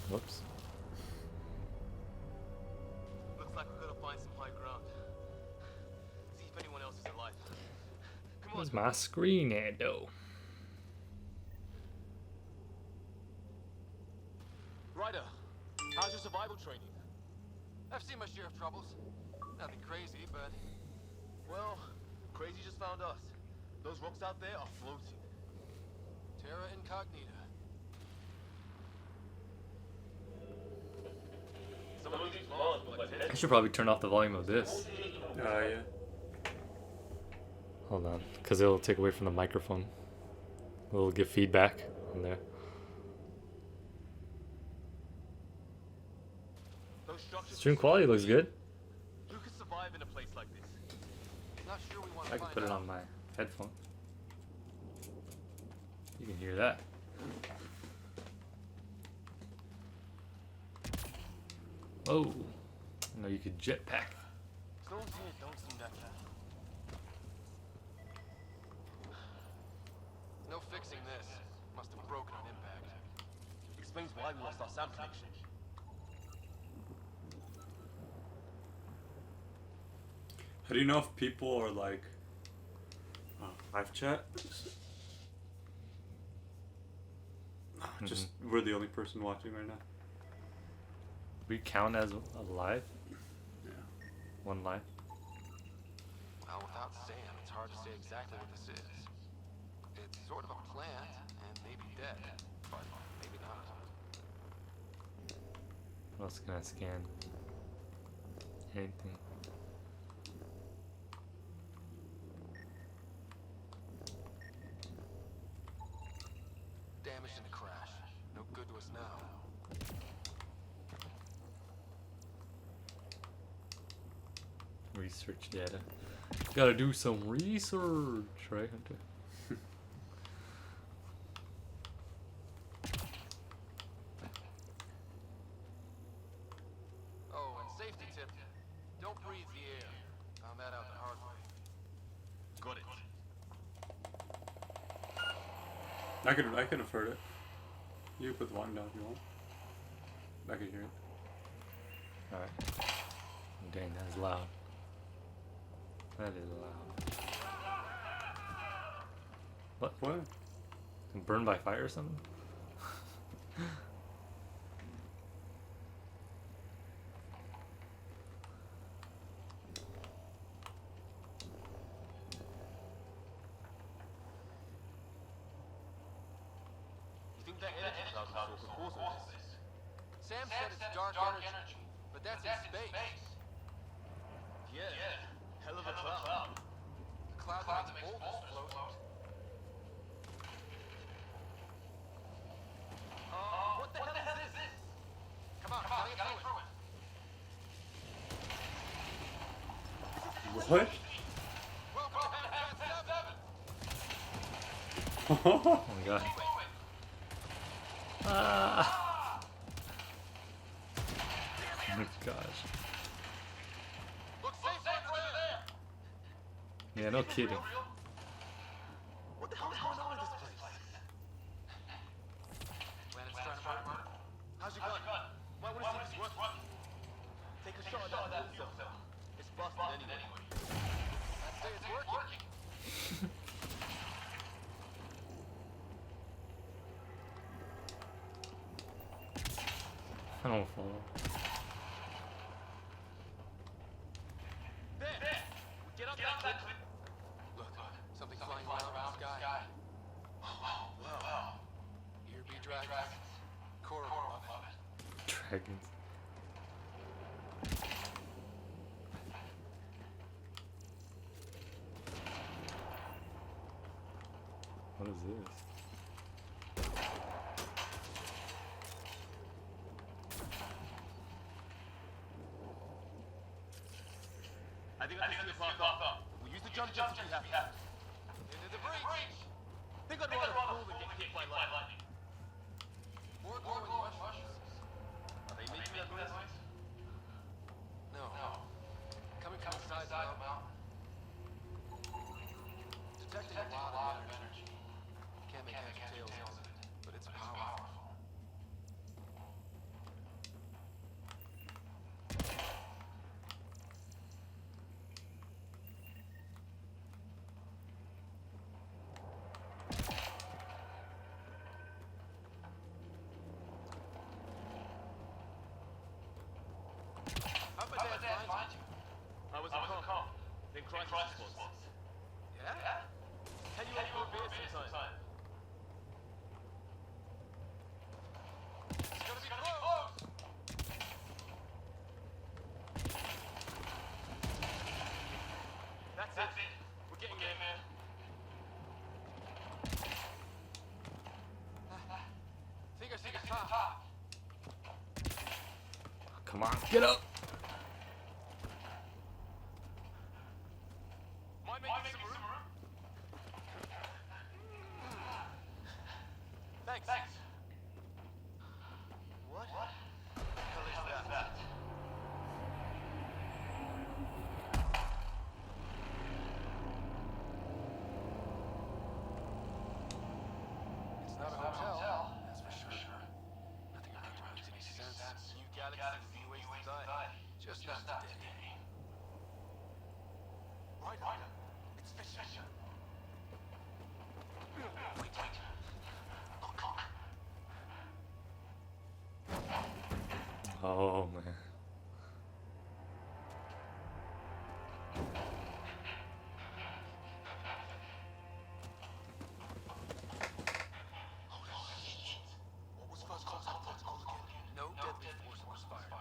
Whoops. Looks like we're gonna find some high ground. See if anyone else is alive. Come on. Where's my screen at though? Ryder, how's your survival training? I've seen my share of troubles. Nothing crazy, but... Well, crazy just found us. Those rocks out there are floating. Terra Incognita. Some of these laws were like I should probably turn off the volume of this. Yeah. Hold on, because it'll take away from the microphone. It'll give feedback on there. Those structures Stream quality looks good. Who could survive in a place like this? Not sure we want to I can find put it out. on my headphone. You can hear that. Oh, no, you could jetpack. Stones here don't seem natural. No fixing this. Must have broken on impact. Explains why we lost our sound connection. How do you know if people are like live chat? Just we're the only person watching right now. We count as a live? Yeah. One live? Well, without Sam, it's hard to say exactly what this is. It's sort of a plant, and maybe dead, but maybe not. What else can I scan? Anything. Damage in the crash. No good to us now. Research data. Gotta do some research, right, Hunter? Oh, and safety tip. Don't breathe the air. Found that out the hard way. Got it. I could have heard it. You can put the volume down if you want. I can hear it. Alright. Dang, that is loud. That is loud. What? What? Burned by fire or something? You think that energy cloud will cause all this? Sam said it's dark energy, but that's in space. Yeah, hell of a cloud. A cloud that makes boulders float. What the hell is this? Come on, gotta get through it. What? Welcome to Habitat 7. Oh my god. Ah! Oh my gosh. Look safe under there. Yeah, no kidding. What the hell is going on in this place? Planet's trying to burn. How's your gun? Might want to see if it's working. Take a shot at that fuel cell. It's busted anyway. I'd say it's working. I don't follow. There! Get up that cliff! Look, something flying around in the sky. Oh, wow. Here be dragons. Coral love it. Dragons. What is this? I think I see a block up. We'll use the jump jets if we have to. Into the breach! Think I'd rather fool than get hit by lightning. More glowing mushrooms. Are they making that noise? No. Coming from inside the mountain. Detecting a lot of energy. Can't make heads or tails of it, but it's powerful. crisis response. Yeah? Can you offer a beer sometime? It's gonna be close! That's it. We're getting there. Think it's top. Come on, get up. Mind making some room? Thanks. What? The hell is that? It's not a hotel. That's for sure. Nothing about it makes any sense. New galaxies, new ways to die. Just not today. Right. It's Fisher. Wait. Look. Oh man. What was first contact called again? No deadly force was fired.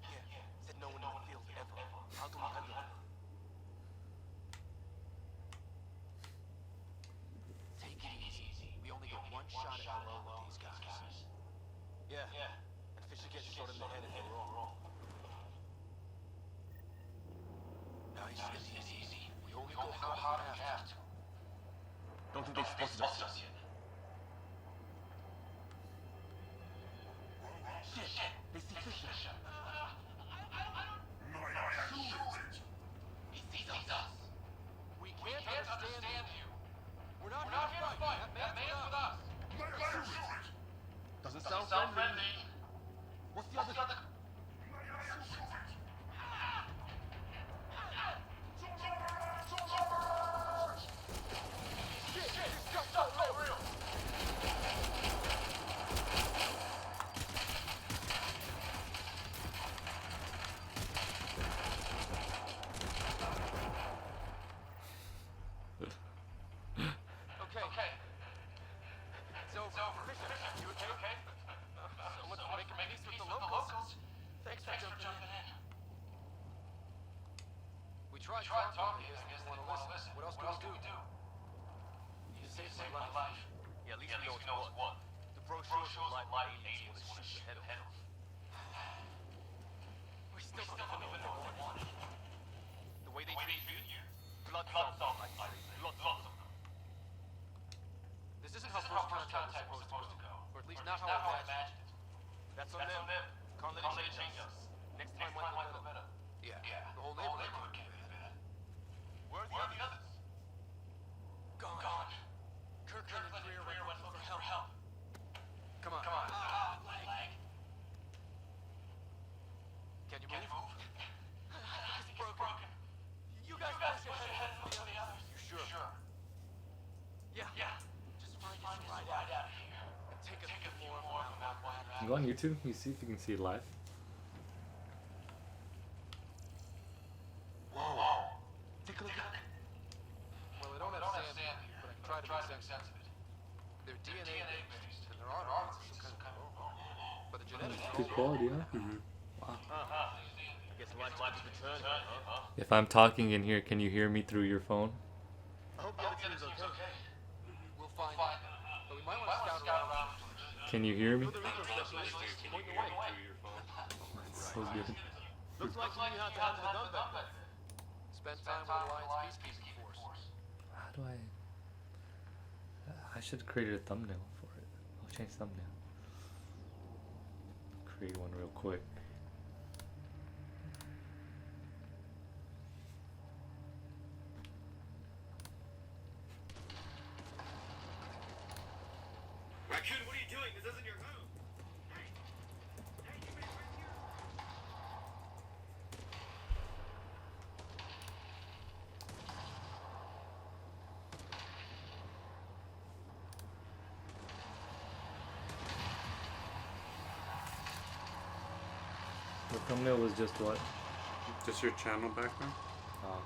Yeah. Said no one in the field ever. How do we handle it? Take it easy. We only get one shot at alone with these guys. Yeah. And Fisher gets shot in the head if we're wrong. Nice and easy. We only go hard if we have to. Don't think they've spotted us yet. Shit! They see Fisher. He sees us. We can't understand you. We're not here to fight. That man's with us. Doesn't sound friendly. What's the other? Shit! This stuff's so real. Okay. It's over. Fisher, you okay? Someone's making peace with the locals. Thanks for jumping in. We tried talking. I guess they didn't want to listen. What else can we do? You saved my life. Yeah, at least we know it's one. The brochures from live agents want to shoot the head off. We still don't even know what they wanted. The way they treat you? Blood zombies, I say. Blood zombies. This isn't how first contact is supposed to go. Or at least not how I imagined it. That's on them. Can't let it change us. Next time, Andromeda. Yeah. The whole neighborhood can't be better. Where are the others? Gone. Kirkland and Greer went looking for help. Come on. Leg. Can you move? It's broken. You guys push ahead for the others. You sure? Yeah. Just find us a ride out of here. And take a few more from that one. Go on YouTube. You see if you can see it live. Whoa. Take a look. Well, I don't have sand here, but I can try to make sense of it. They're DNA based, and there are some kind of but the genetics are Good quality, huh? I guess life's returned, huh? If I'm talking in here, can you hear me through your phone? I hope the other team's okay. We'll find out. But we might want to scout around. Can you hear me? The Rico specialist is pointing the way. That's so good. Looks like you knew how to handle the gun back then. Spend time with the Alliance peacekeeping force. How do I should have created a thumbnail for it. I'll change thumbnail. Create one real quick. Raccoon, what are you doing? This isn't your move. The thumbnail was just what? Just your channel background? Uh,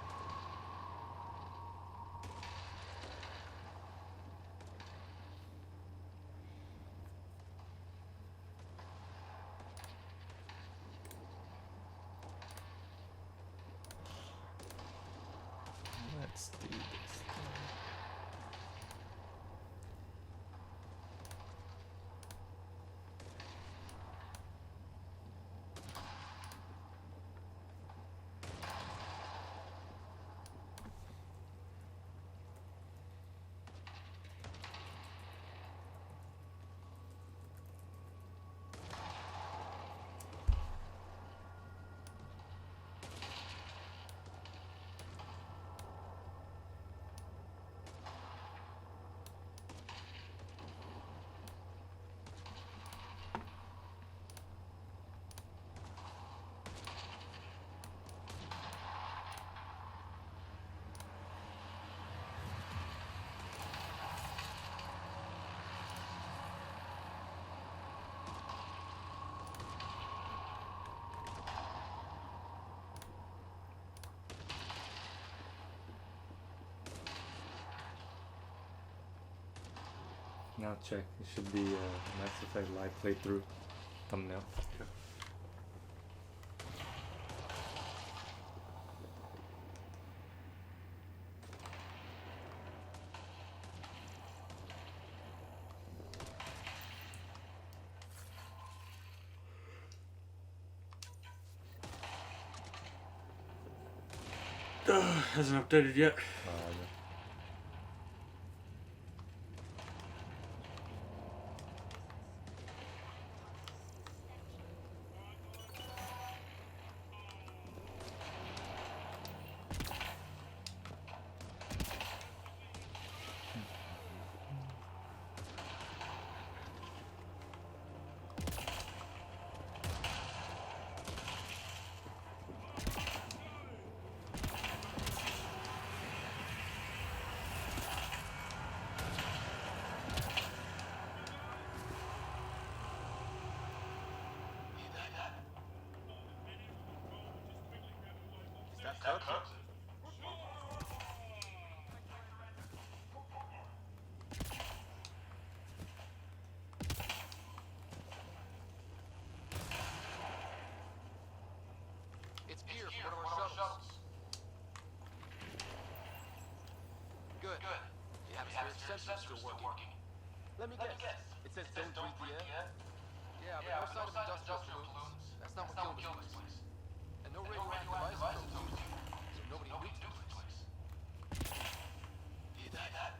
Now check. It should be Mass Effect live playthrough thumbnail. Hasn't updated yet. Is that Kirk? It's gear for one of our shuttles. Good. The atmospheric sensor's still working. Let me guess. It says don't breathe the air? Yeah, but no sign of industrial pollutants. That's not what killed this place. And no radioactive isotopes either. So nobody nuked this place. Hear that?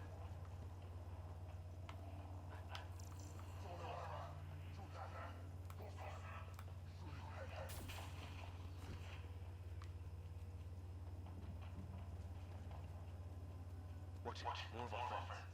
Watch it. More of our friends.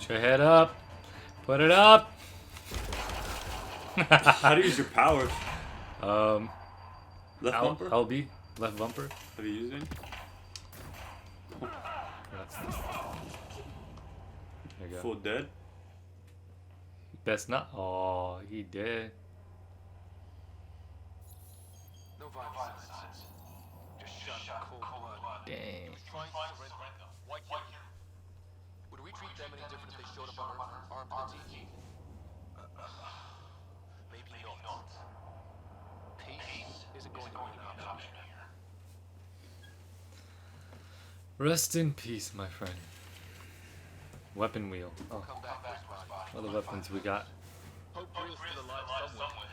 Put your head up. Put it up. How do you use your powers? Left bumper? LB, left bumper. Have you used any? There you go. Full dead? Best not. Oh, he dead. No violence. Just shot in cold blood. Dang. Trying to surrender. Why kill him? Would we treat them any different if they showed up on Earth, armed to the teeth? Maybe not. Peace isn't going to be an option here. Rest in peace, my friend. Weapon wheel. Oh, Come back for his body. what other weapons we got? Hope Grill's still alive somewhere.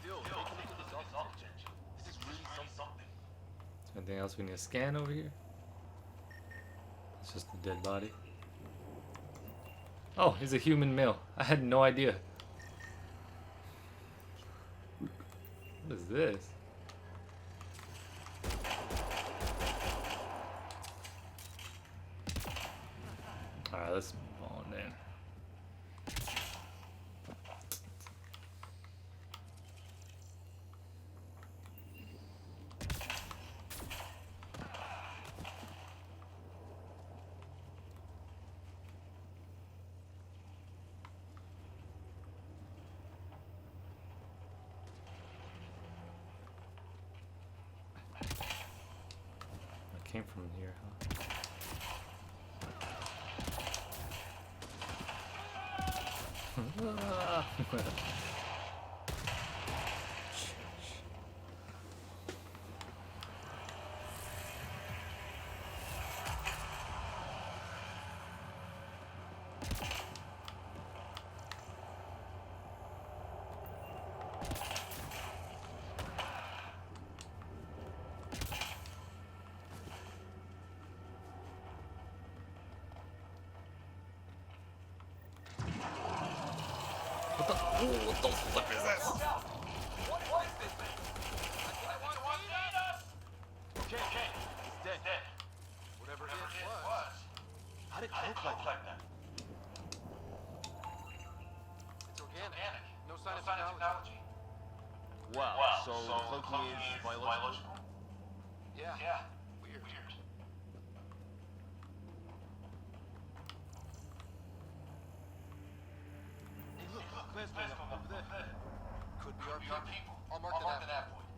Still, take a look at this architecture. This is really something. Anything else we need to scan over here? It's just a dead body. Oh, he's a human male. I had no idea. What is this? Alright, let's move on then. I came from here, huh? what the flip is this? What is this thing? I think it wants to eat us! Okay, it's dead. Whatever it was. How did it look like that? It's organic. No sign of technology. Wow, so cloaking is biological? Yeah. Weird. Hey, look, plasma over there. Could be our people. I'll mark the nav point.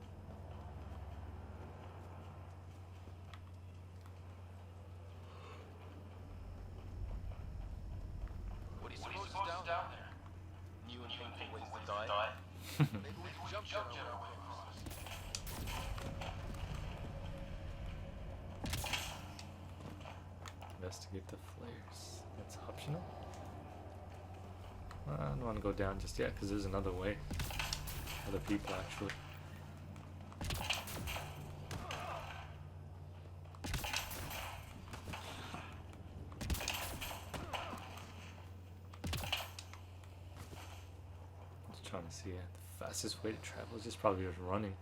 What do you suppose is down there? New and painful ways to die? Maybe we can jump jet our way across. Investigate the flares. That's optional. I don't want to go down just yet because there's another way. Other people actually. Just trying to see the fastest way to travel is just probably just running.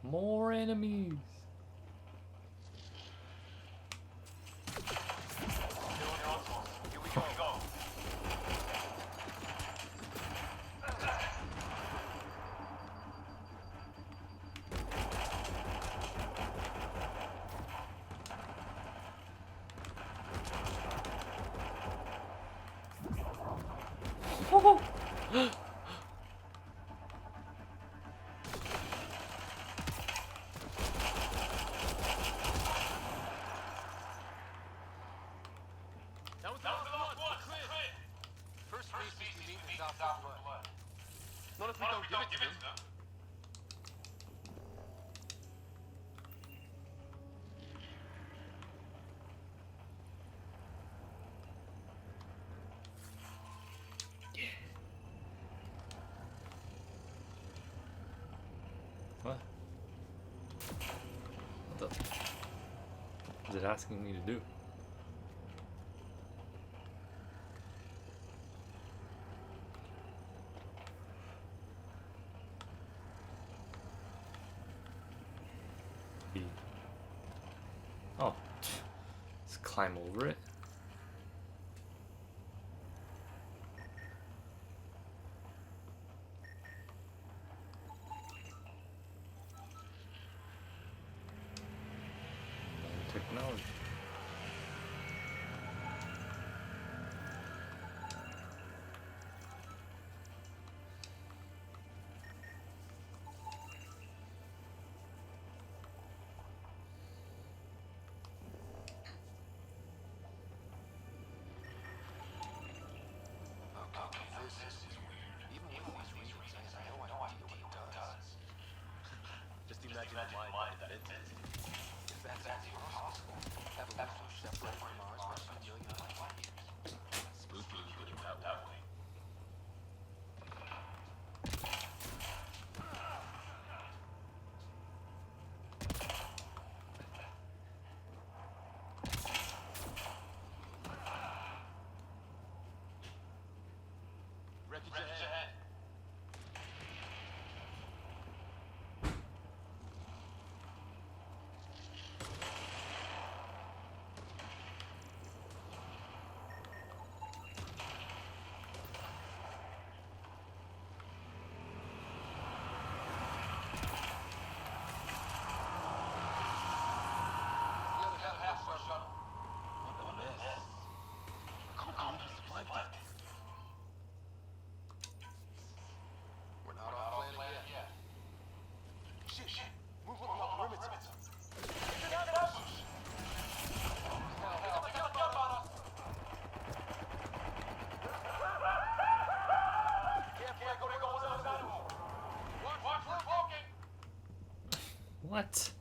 More enemies. Here we go. That was the last one. Clear. First species we meet is out for blood. Not if we don't give it to them. What? What is it asking me to do? Oh, let's climb over it. Technology. This is weird. Even with these reasons, I have no idea what it does. Just imagine the mind that it is. If that's possible, evolution separated from ours by some million light years. Spooky looking that way. Wreckage ahead. We're not off planet yet. Shit. Move on the limits. What?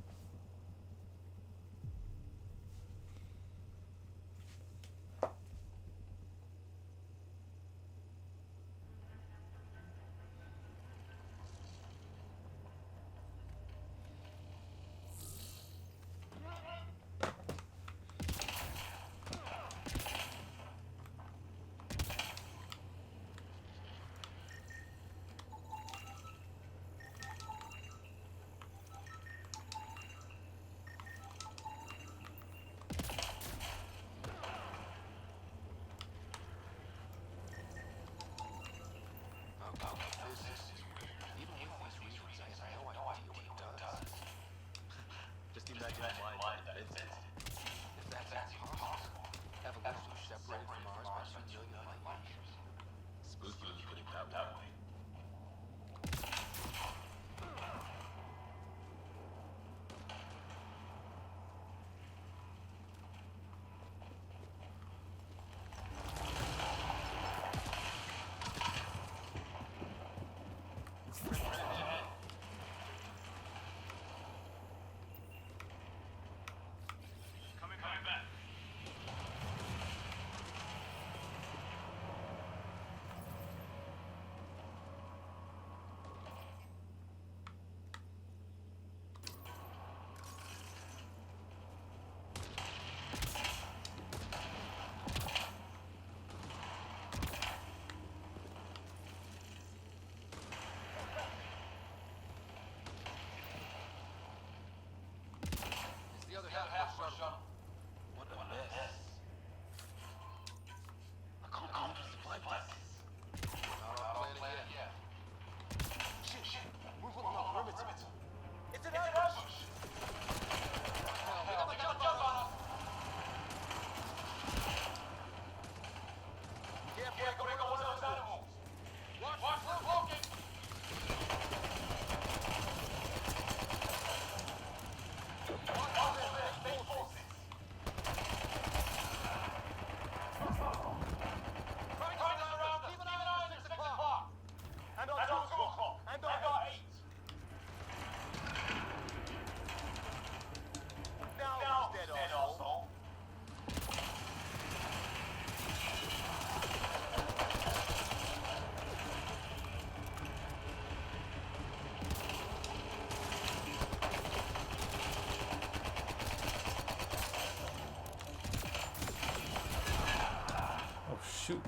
shoot.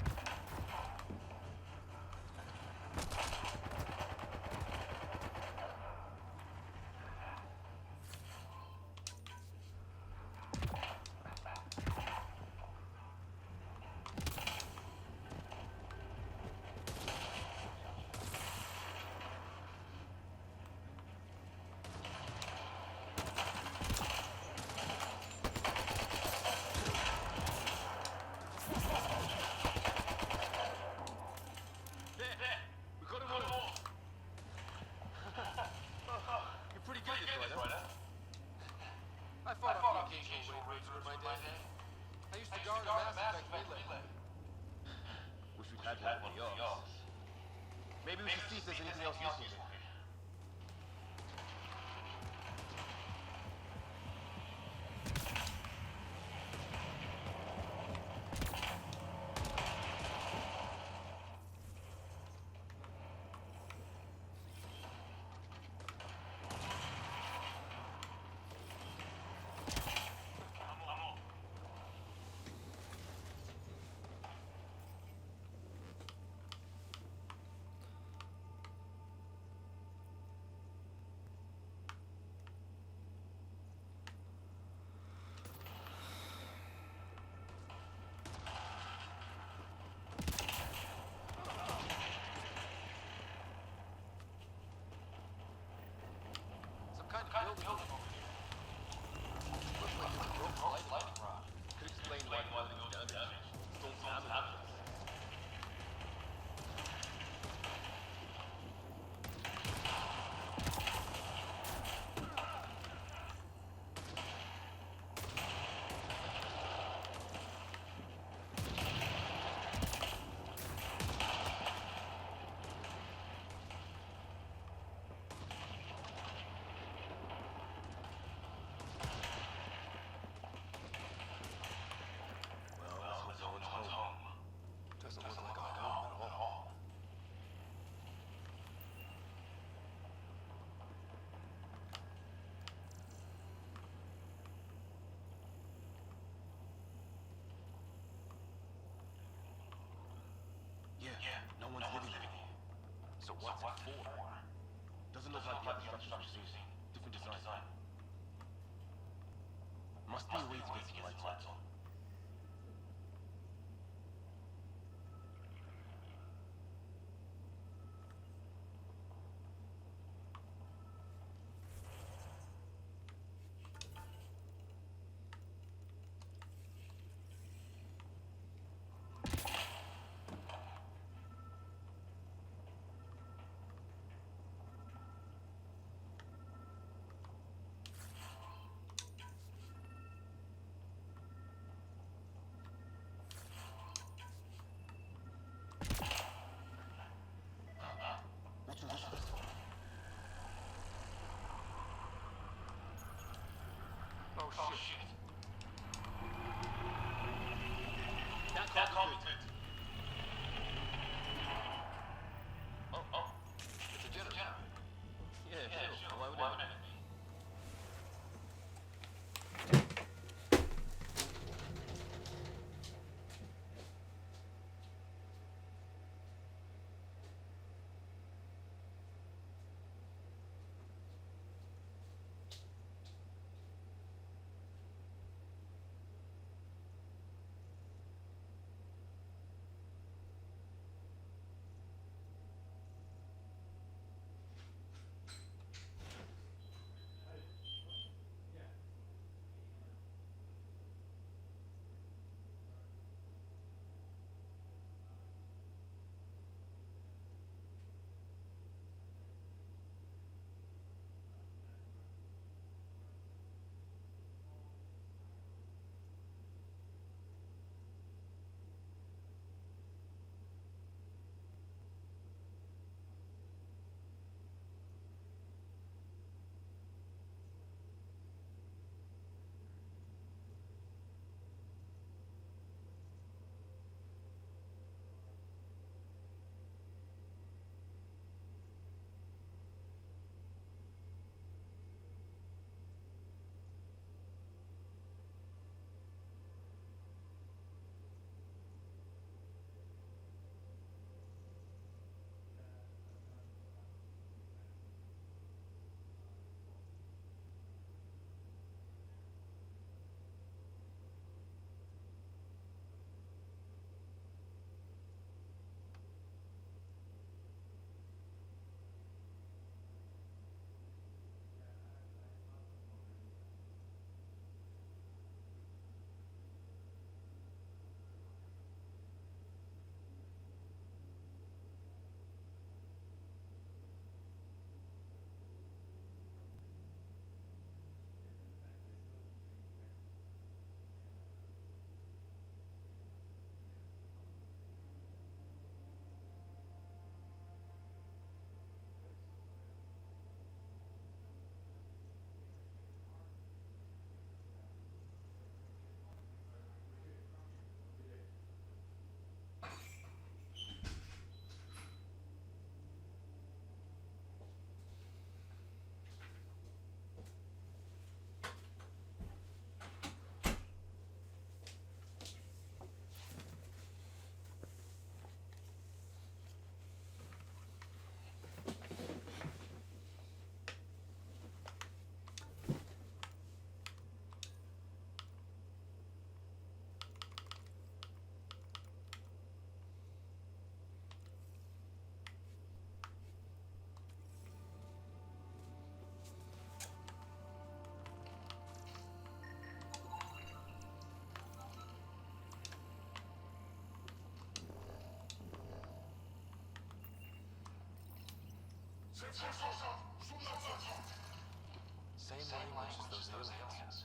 Maybe we should see if there's anything else useful there. Could explain why the building was damaged. Don't sound damaged. Yeah, no one's living here. So what's it for? Doesn't look like the other structures we've seen. Different design. Must be a way to get some lights on. Oh shit. That called me. Oh. It's a generator. Yeah, sure. Why would it be? Same language as those aliens.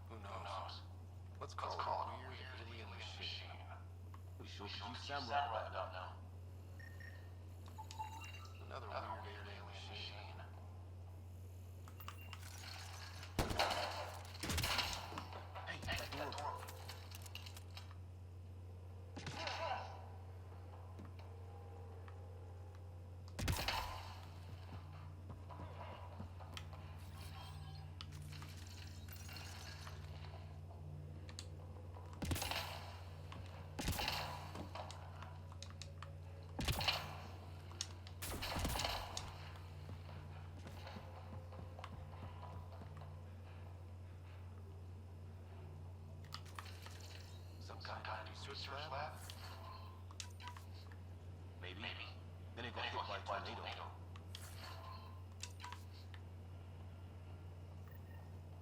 Who knows? Let's call it a weird alien machine. We sure could use Samurai right now. Another weird alien machine. Hey, that door. Some kind of research lab? Maybe. Then it got hit by a tornado.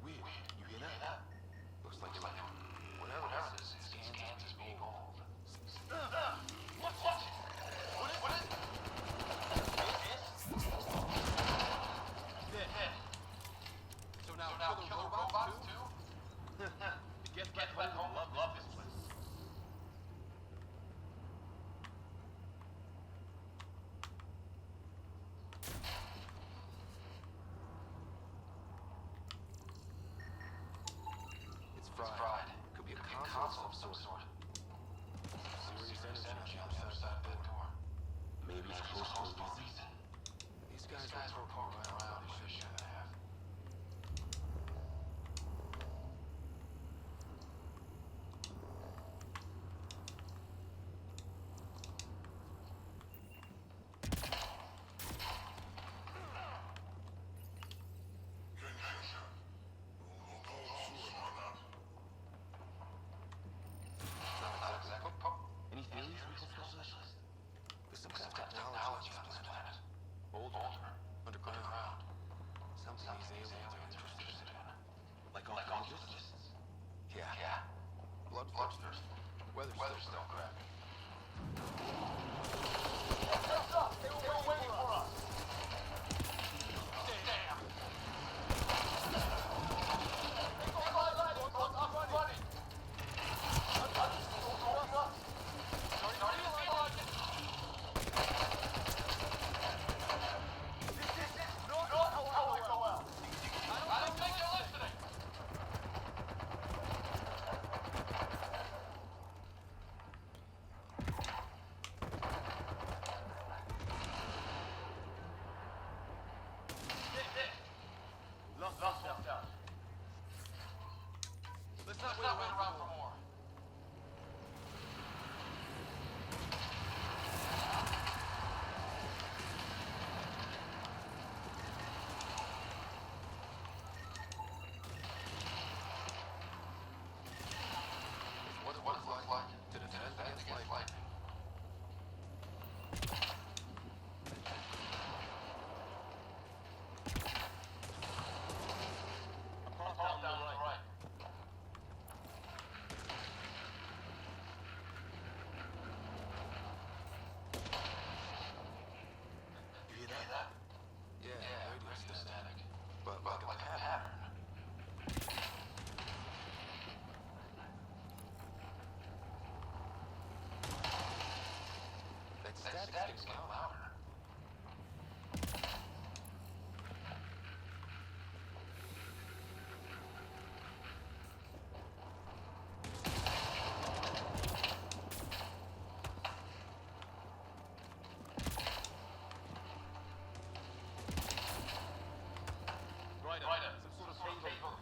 Weird. You hear that? Looks like whatever this is, scans as being gold. What? What is it? Dead. So now killer robots too? Get back home. Love this place. It's fried. Could be a console of some sort. Serious energy on the other side of that door. Maybe it's close to a reason. These guys were poking around. They shouldn't have. Any theories we can specialize? There's some kind of technology on this planet. Older. Underground. Something these aliens are interested in. Like archaeologists? Yeah. Bloodthirst. Weather's still crappy. Heads up! They were waiting for us! Damn! I'm running! I don't think you're listening. Lost out. Let's not wait around for more. What it looks like to defend against lightning. I'm pumped down the right. You hear that? Yeah, radio static. But like a pattern. That static's getting louder. Right, some sort of payload.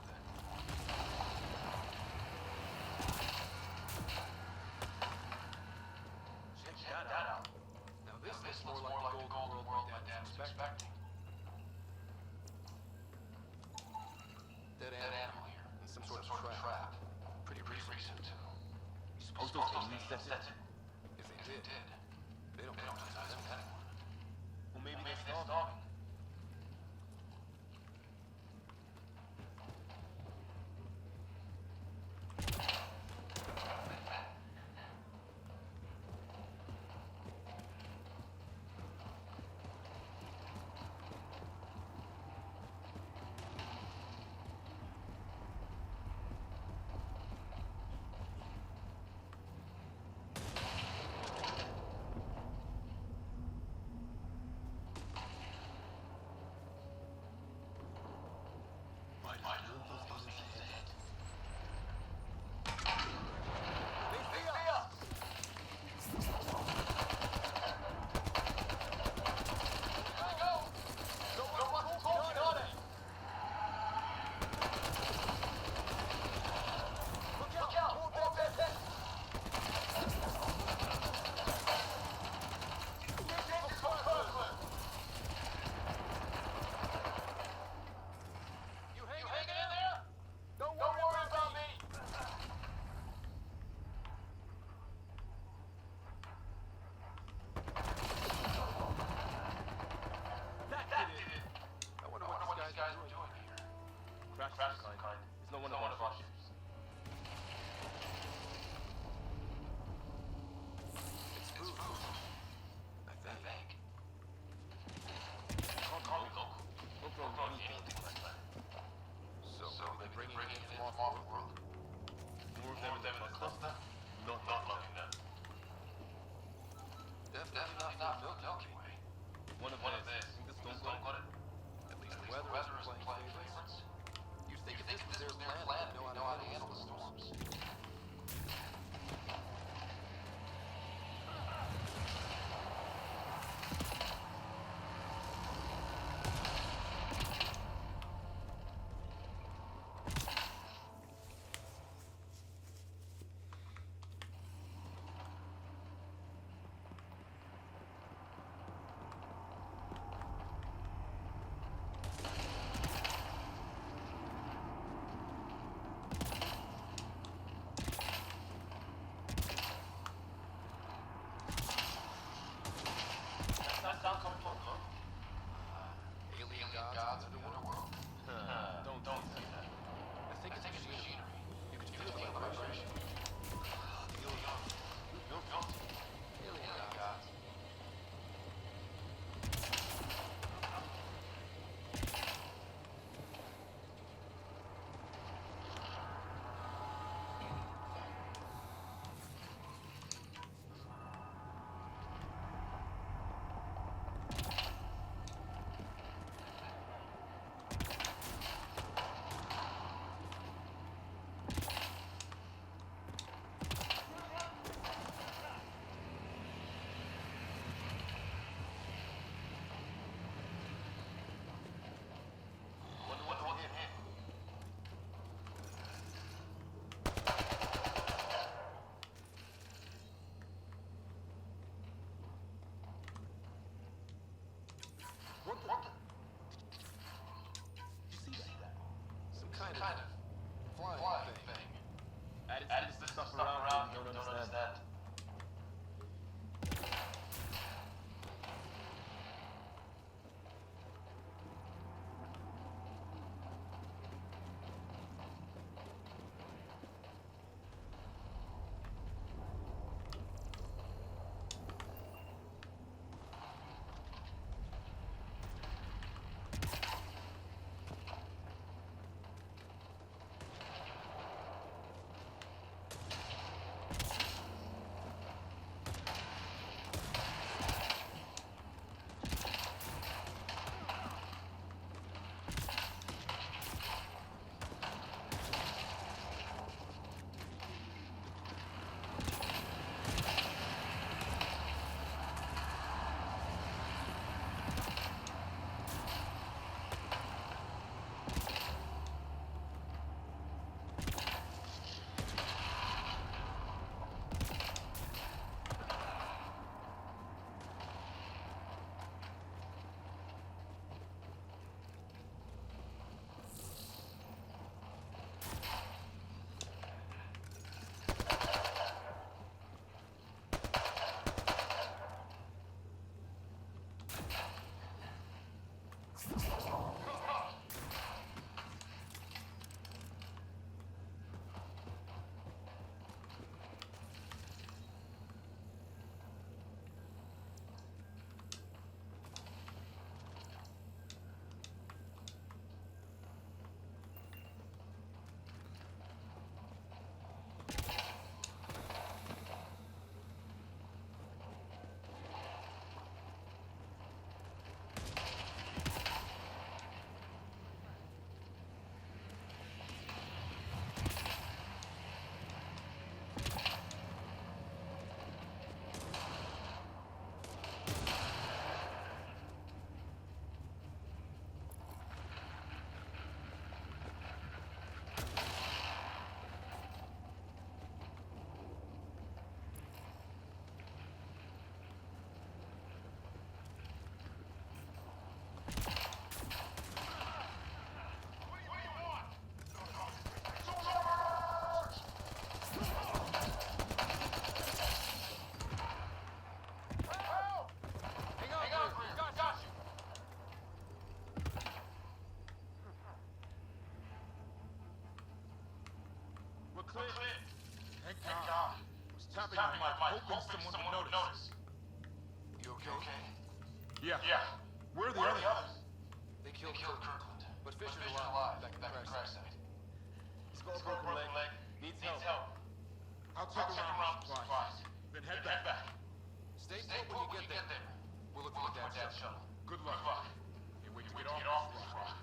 Check that out. Now this looks more like the golden world my dad was expecting. Dead animal here, in some sort of trap. Pretty recent too. You suppose those aliens set it? If they did, they don't mess with anyone. Well, maybe they're starving. tapping on my mic, hoping someone would notice. You okay? Yeah. Where are the others? They killed Kirkland. But Fisher's alive back at the crash site. He's got a broken leg. Needs help. I'll check around for supplies. Then head back. Stay put when you get there. We'll look for my dad's shuttle. Good luck. Can't wait to get off this rock.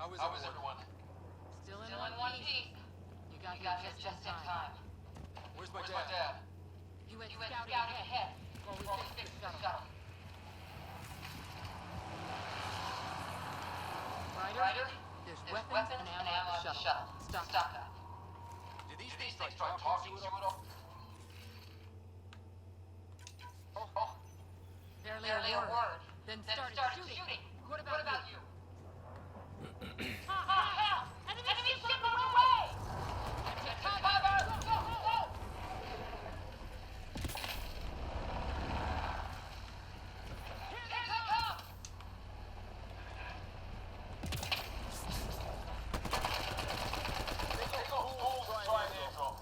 How is everyone? Still in one piece. You got here just in time. Where's my dad? He went scouting ahead while we fixed the shuttle. Ryder, there's weapons and ammo at the shuttle. Stock up. Did these things start talking to you at all? Oh. Barely a word. Then started shooting. What about you? Hell! Enemy ship on the way! Cover! Go! Here they come! Take a hold, triangle.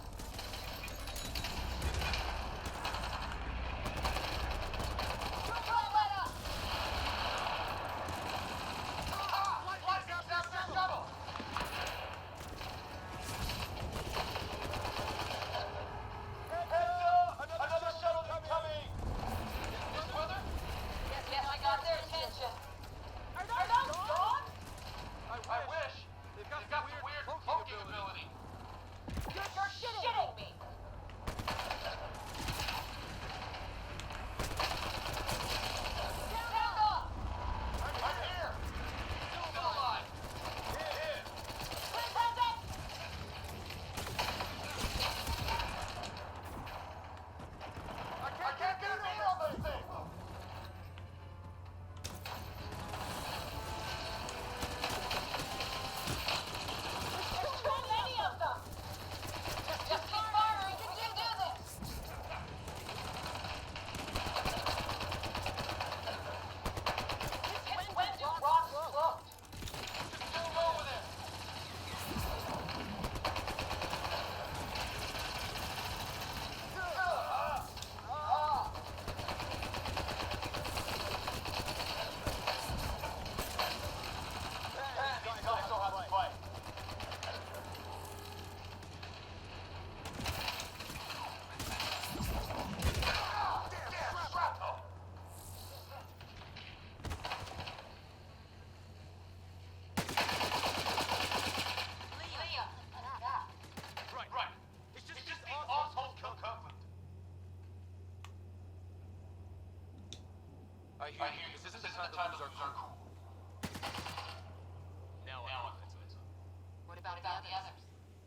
I hear you. This isn't the time to lose our cool. Now I know it. What about the others?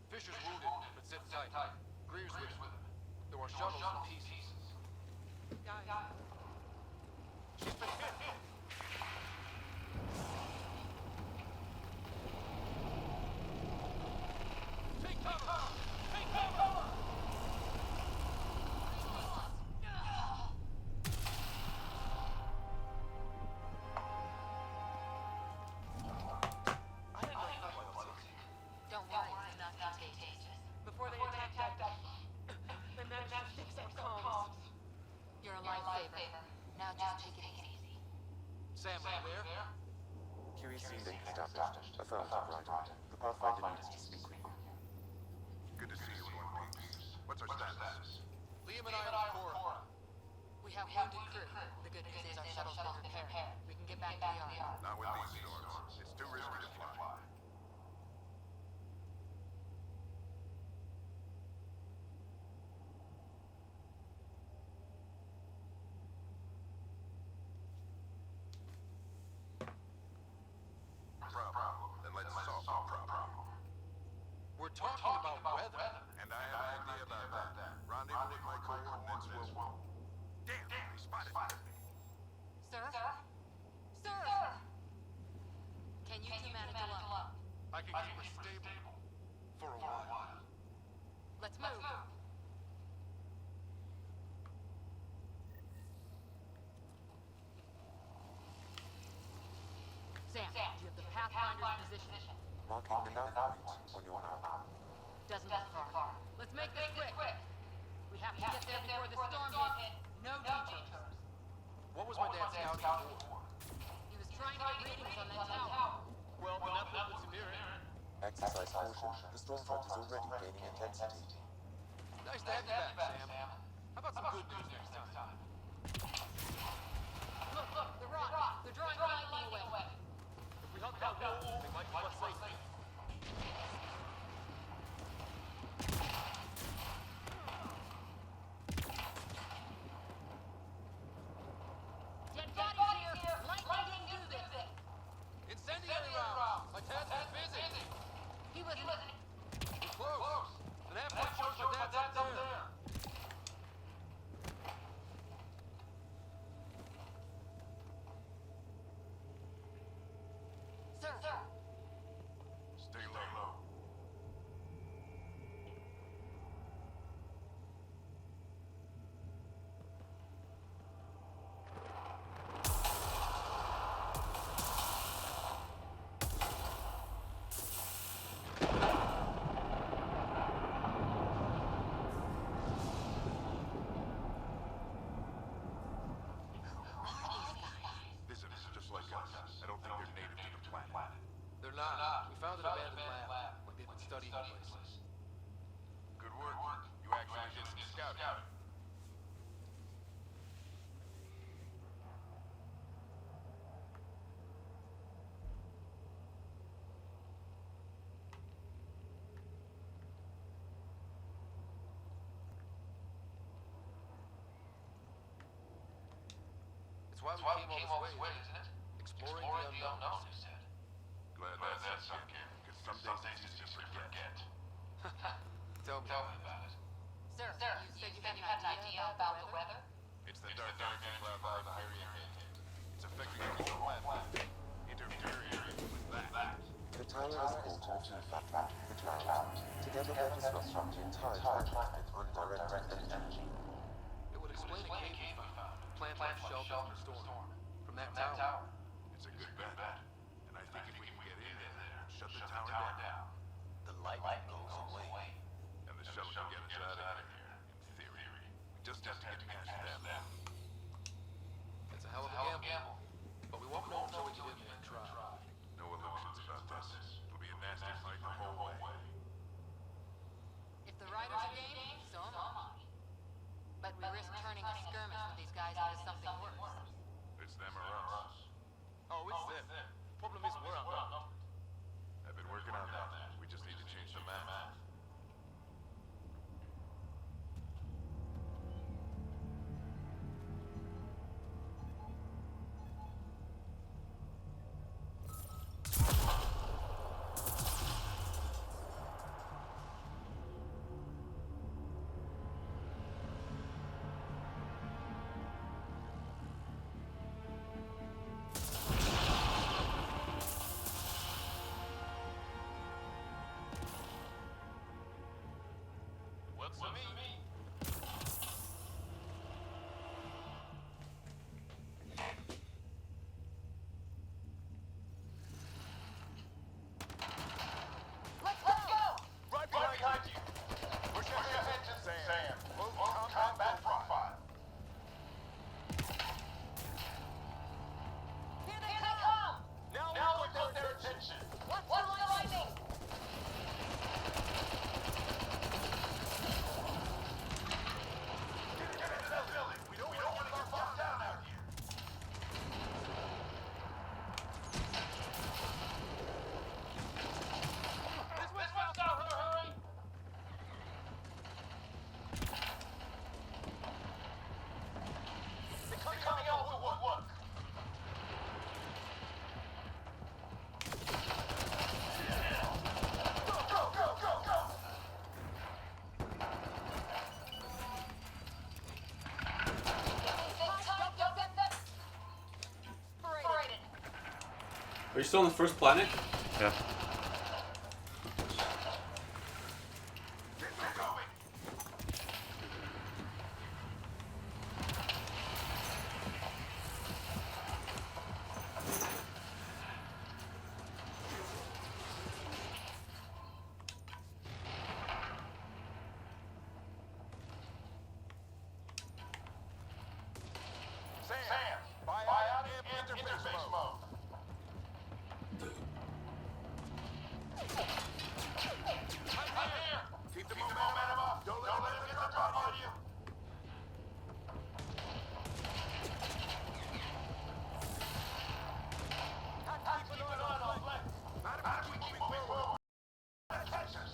Fisher's wounded, but sitting tight. Greer's with him. There are shuttles in pieces. Guys. She's been hit. Take cover! Take cover! Don't worry, it's not contagious. Before they attacked us, they managed to fix our comms. You're a lifesaver. Now just take it easy. Sam, are you there? QEC link established. Affirmative, Ryder. The Pathfinder needs to speak with you. Good to see you in one piece. What's our status? Liam and I are with Cora. We have wounded crew. The good news is our shuttle's been repaired. We can get back to the yard. Not with these storms. It's too risky to fly. Problem. Then let's solve the problem. We're talking about weather. And I have an idea about that. Rendezvous with my coordinates will... Damn, they spotted me. Sir? Sir! Can you two manage alone? I can keep her stable for a while. Let's move. Sam, do you have the Pathfinder's position? Marking the nav point on your map. Doesn't look far. Let's make this quick. We have to get there before the storm hits. No detours. What was my dad scouting for? He was trying to get readings on that tower. Well, enough that puts him near it. Exercise caution. The storm front is already gaining intensity. Nice to have you back, Sam. How about some good news next time? Look, the rock. They're drawing lightning away. If we hunt that wolf, they might keep us safe. Dead bodies here. Lightning didn't do this. Incendiary rounds! My dad's been busy. He wasn't... We're close. An halfway shows my dad's up there. Sir. Stay low. Visitors just like us. I don't think they're native to the planet. They're not. We found an abandoned lab. Like they've been studying the place. Good work. You actually did some scouting. It's why we came all this way, isn't it? Exploring the unknown, you said. Glad that sunk in. Because some days it's easy to forget. Tell me about it. Sir, you said you had an idea about the weather? It's the dark energy cloud by Hyperion. It's affecting every planet. Interfering with that. The tower is called to the cloud. Together they disrupt the entire planet with undirected energy. It would explain a cave I found. Plant life shelter from the storm. From that tower. It's a good bet. And I think if we can get in there and shut the tower down, The light goes away. and the shuttle can get us out of here, in theory. We just have to get past them. It's a hell of a gamble. But we won't know until we get in there and try. No illusions about this. It'll be a nasty fight the whole way. If the riders are game, so am I. But we risk turning a skirmish with these guys into something worse. It's them or us. Are you still on the first planet? Yeah. Sam, biotic interface mode. I'm here. Keep the momentum up. Don't let him get the drop on you. Keep it on, Flex. Not if we keep moving forward. Catch us.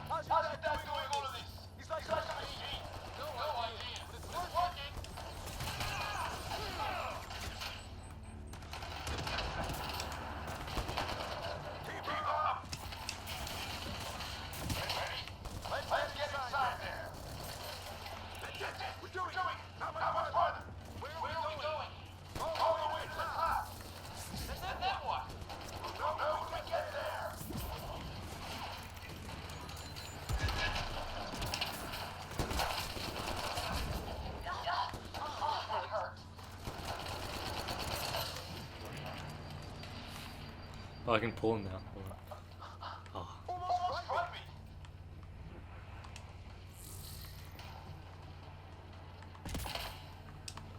How's your dad doing all of this? He's like such a machine. No idea, but it's working. Keep up. Ready? Let's get inside there. We're doing it. Not much farther. Where are we going? All the way to the top. And then what? No, we can get there. That hurt. Oh, I can pull him now. Hold on. Oh. Almost right me.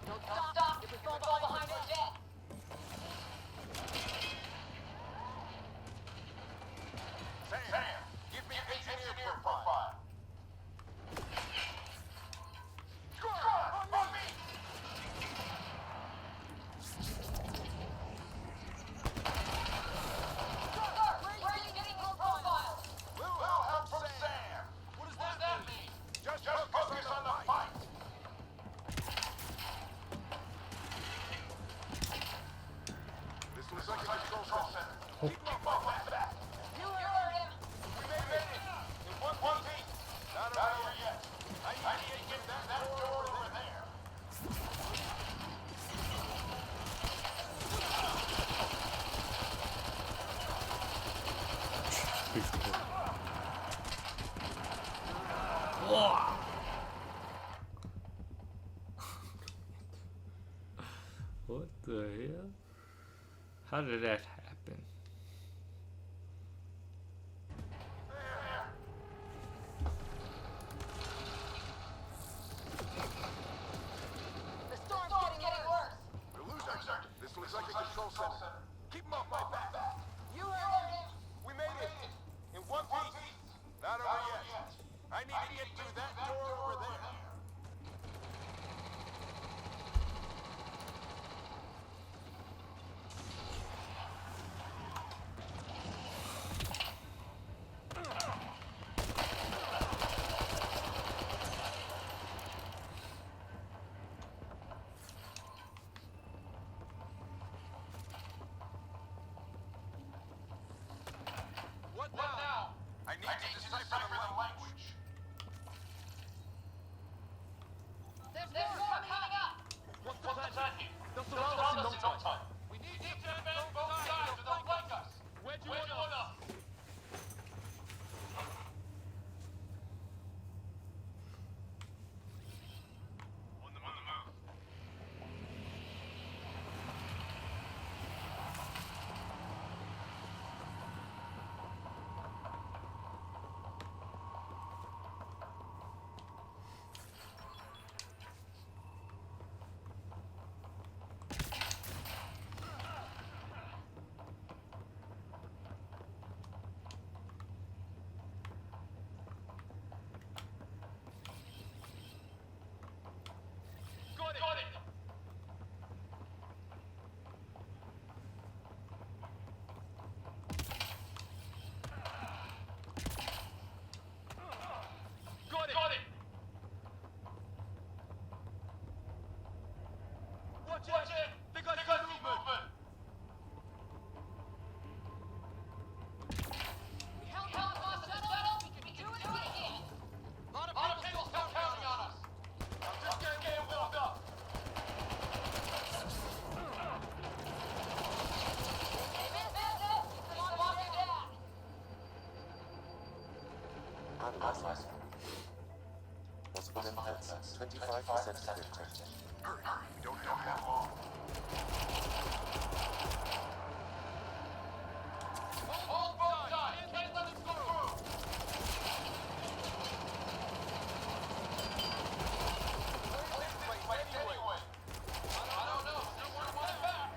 Don't stop if we fall behind our jet. Sam, give me an engineer profile. Squad, on me! Where are you getting your profiles? Little help from Sam. What does that mean? Just focus on the fight. This looks like a control center. Keep my back. You heard him. We made it. In one piece. Not over yet. I need to get that door over there. What the hell? How did that happen? The storm's getting worse. We're losing. This looks like a control center. Keep him off my back. You heard him. We made it. In one piece. Not over yet. I need to get through that door over there. Analyzing. Possible inputs, 25% encrypted. Hurry, we don't have long. Hold both sides! Can't let us through! Wait, anyway. I don't know. Still want one back.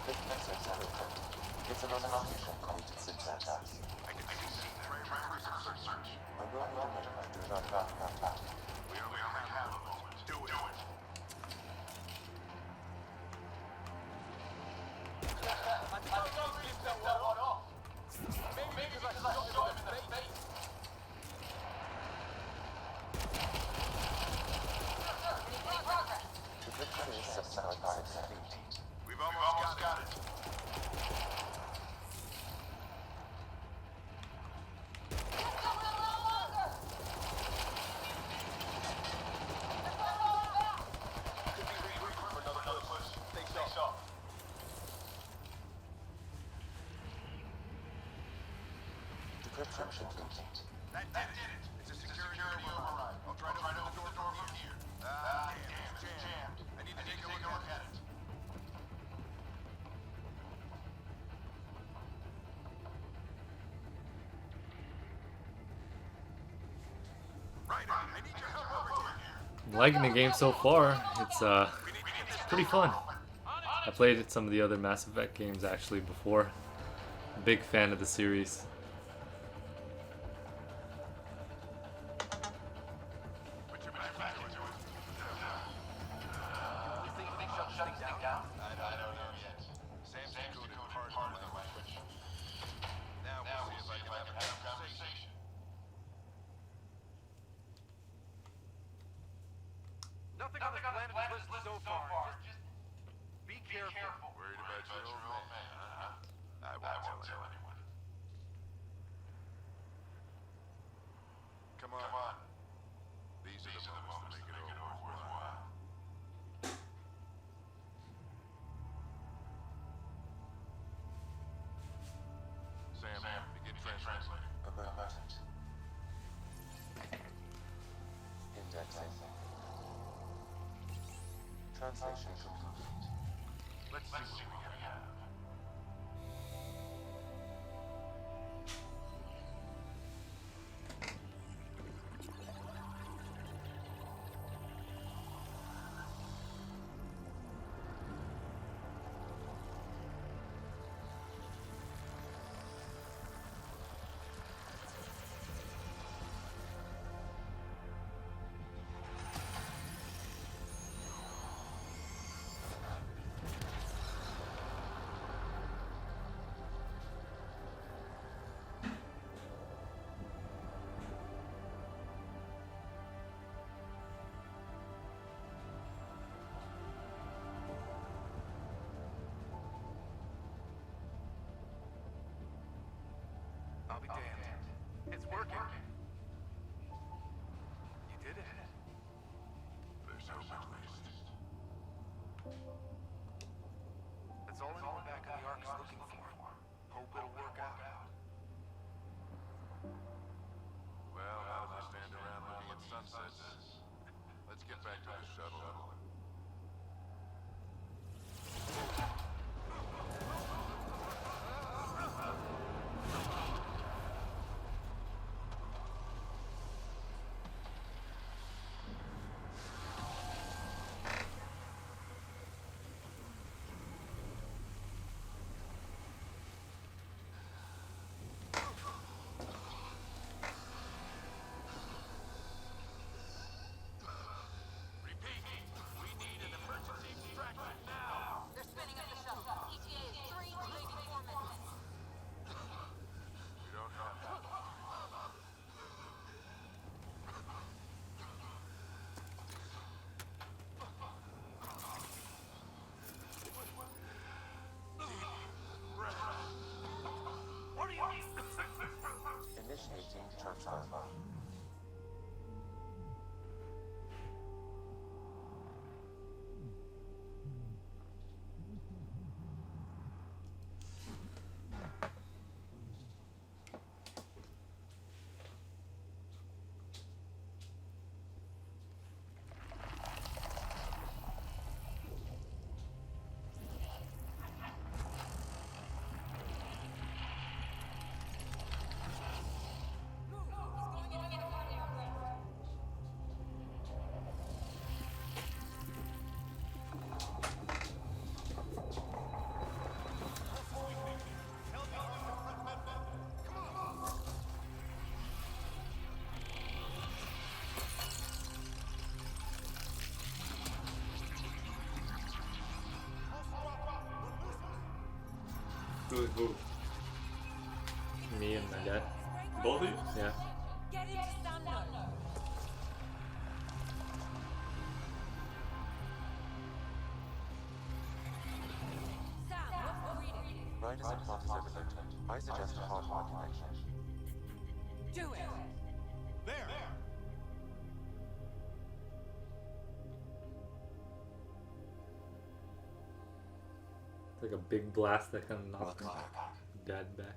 This message is encrypted. It's an unofficial code syntax. I can see. Try research. Andromeda do not have. We only have a moment. Do it. I think I'll read that one off. Maybe because I saw him in the face. Any progress? The victory is subside by 6 feet. We've almost got it. Could be regrouping for another push. Stay sharp. Decryption complete. That did it. It's a security override. I'll try to open the door from here. Damn, it's jammed. I need to take a look at it. Ryder, I need your help over here. Liking the game so far. It's pretty fun. I played some of the other Mass Effect games actually before. Big fan of the series. Put your back into it. You think they'll shut things down? I don't know yet. Sam's decoded part of the language. Now we'll see if I can have a conversation. Nothing on the planet is listed so far. Just be careful. Worried about your old man, huh? I won't tell anyone. Come on. These are the moments that make it all worthwhile. Sam, begin translating. A moment. Indexing. Translation complete. Let's see what we have. Who? Me and my dad. Both of you? Yeah. Get into Sam mode. Sam, what's reading? Riders and plot is overloaded. I suggest a hardwire connection. Do it. There! It's like a big blast that kind of knocks Welcome back. dad back.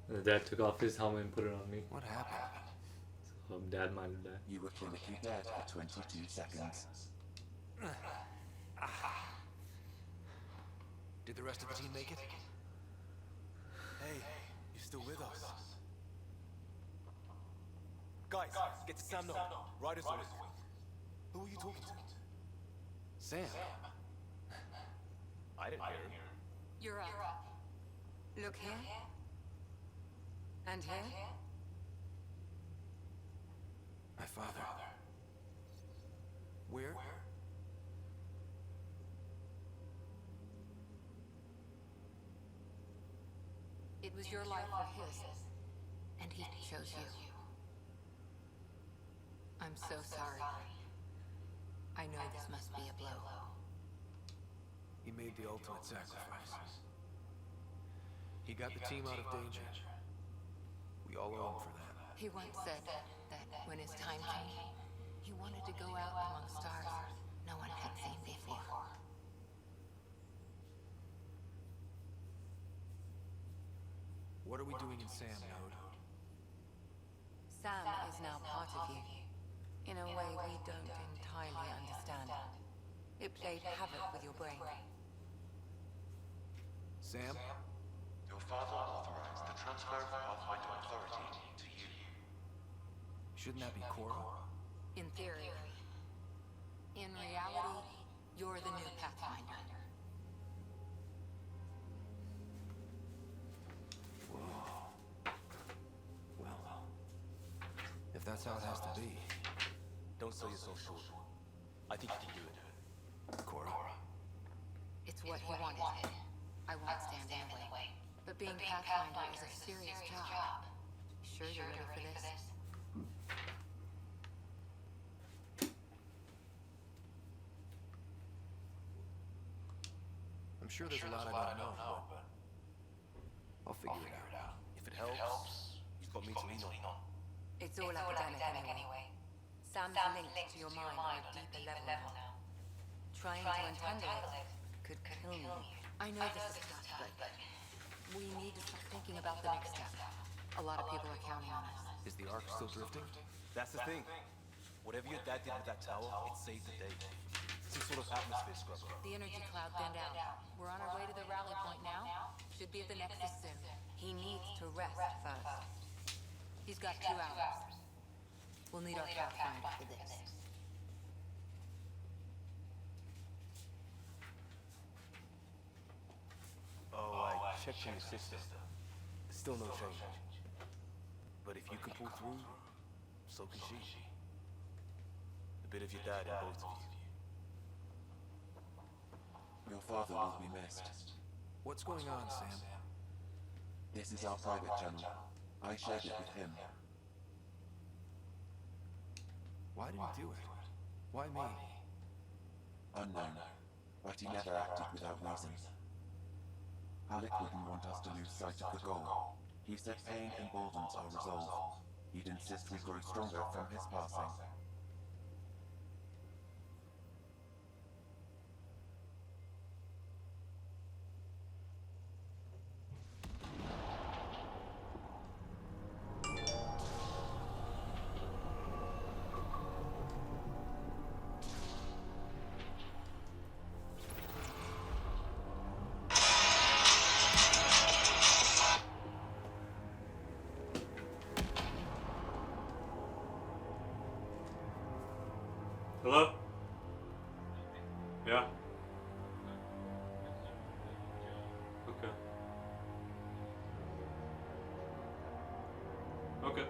And the dad took off his helmet and put it on me. What happened? So dad might have died. You were clinically dead for 22 seconds. Did the rest of the team make it? Hey, you're still with us. Guys, get to Sam node. Riders are with. Who are you talking to? Sam. I didn't hear him. You're up. Look here. And here. My father. Where? It was your life or his. And he chose you. I'm so sorry. I know this must be a blow. He made the ultimate sacrifice. He got the team out of danger. We all owe him for that. He once said that when his time came, he wanted to go out among stars no one had seen before. What are we doing in Sam node? Sam is now part of you, in a way we don't entirely understand. It played havoc with your brain. Sam? Your father authorized the transfer of Pathfinder authority to you. Shouldn't that be Cora? In theory. In reality, you're the new Pathfinder. Well, if that's how it has to be. Don't sell yourself short. I think you can do it. Cora. It's what he wanted. I won't stand in the way. But being Pathfinder is a serious job. Sure you're ready for this? I'm sure there's a lot I don't know, but I'll figure it out. If it helps, you've got me to lean on. It's all academic anyway. Sam's linked to your mind on a deeper level now. Trying to untangle it could kill you. I know this is tough, but we need to start thinking about the next step. A lot of people are counting on us. Is the arc still drifting? That's the thing. Whatever your dad did with that tower, it saved the day. Some sort of atmosphere scrubber. The energy cloud thinned out. We're on our way to the rally point now. Should be at the Nexus soon. He needs to rest first. He's got 2 hours. We'll need our Pathfinder for this. Oh, I checked on your sister. Still no change. But if you can pull through, so can she. A bit of your dad in both of you. Your father will be missed. What's going on, Sam? This is our private channel. I shared it with him. Why did he do it? Why me? Unknown. But he never acted without reason. Alec wouldn't want us to lose sight of the goal. He said pain emboldens our resolve. He'd insist we grow stronger from his passing. Hello? Yeah. Okay. Okay.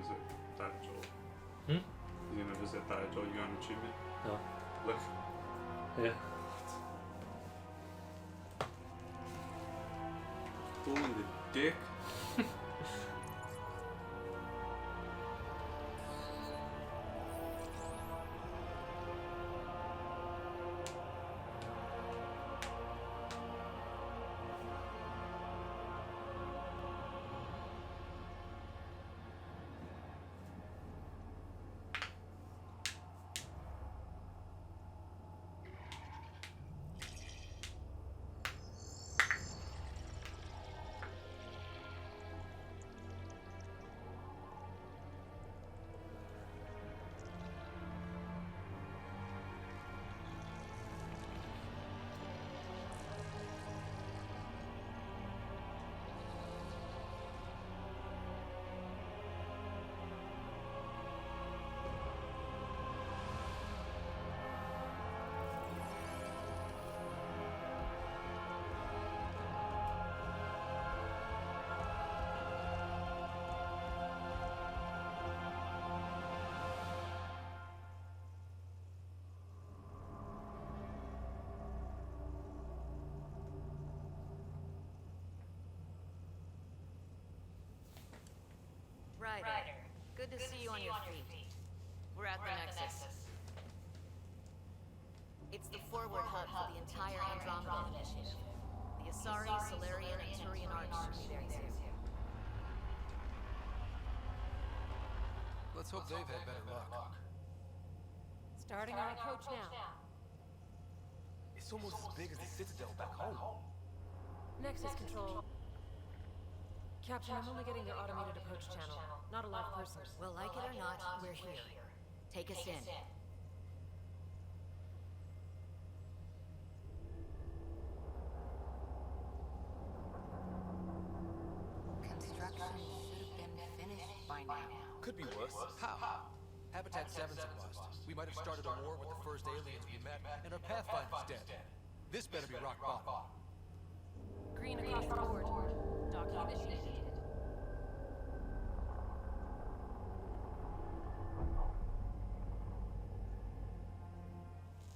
visit Tajo. Hmm? You gonna visit Tajo? You got an achievement? No. Look. Yeah. Pulling the dick. Ryder, good to see you on your feet. We're at the Nexus. It's the forward hub for the entire Andromeda initiative. The Asari, Solarian, and Turian arcs should be there too. Let's hope they've had better luck. Starting our approach now. It's almost as big as the Citadel back home. Nexus control. Captain, I'm only getting their automated approach channel, not a live person. Well, like it or not, we're here. Take us in. Construction should have been finished by now. Could be worse. How? Habitat 7's a bust. We might have started a war with the first aliens we met, and our Pathfinder's dead. This better be rock bottom. Green across the board. Docking initiated.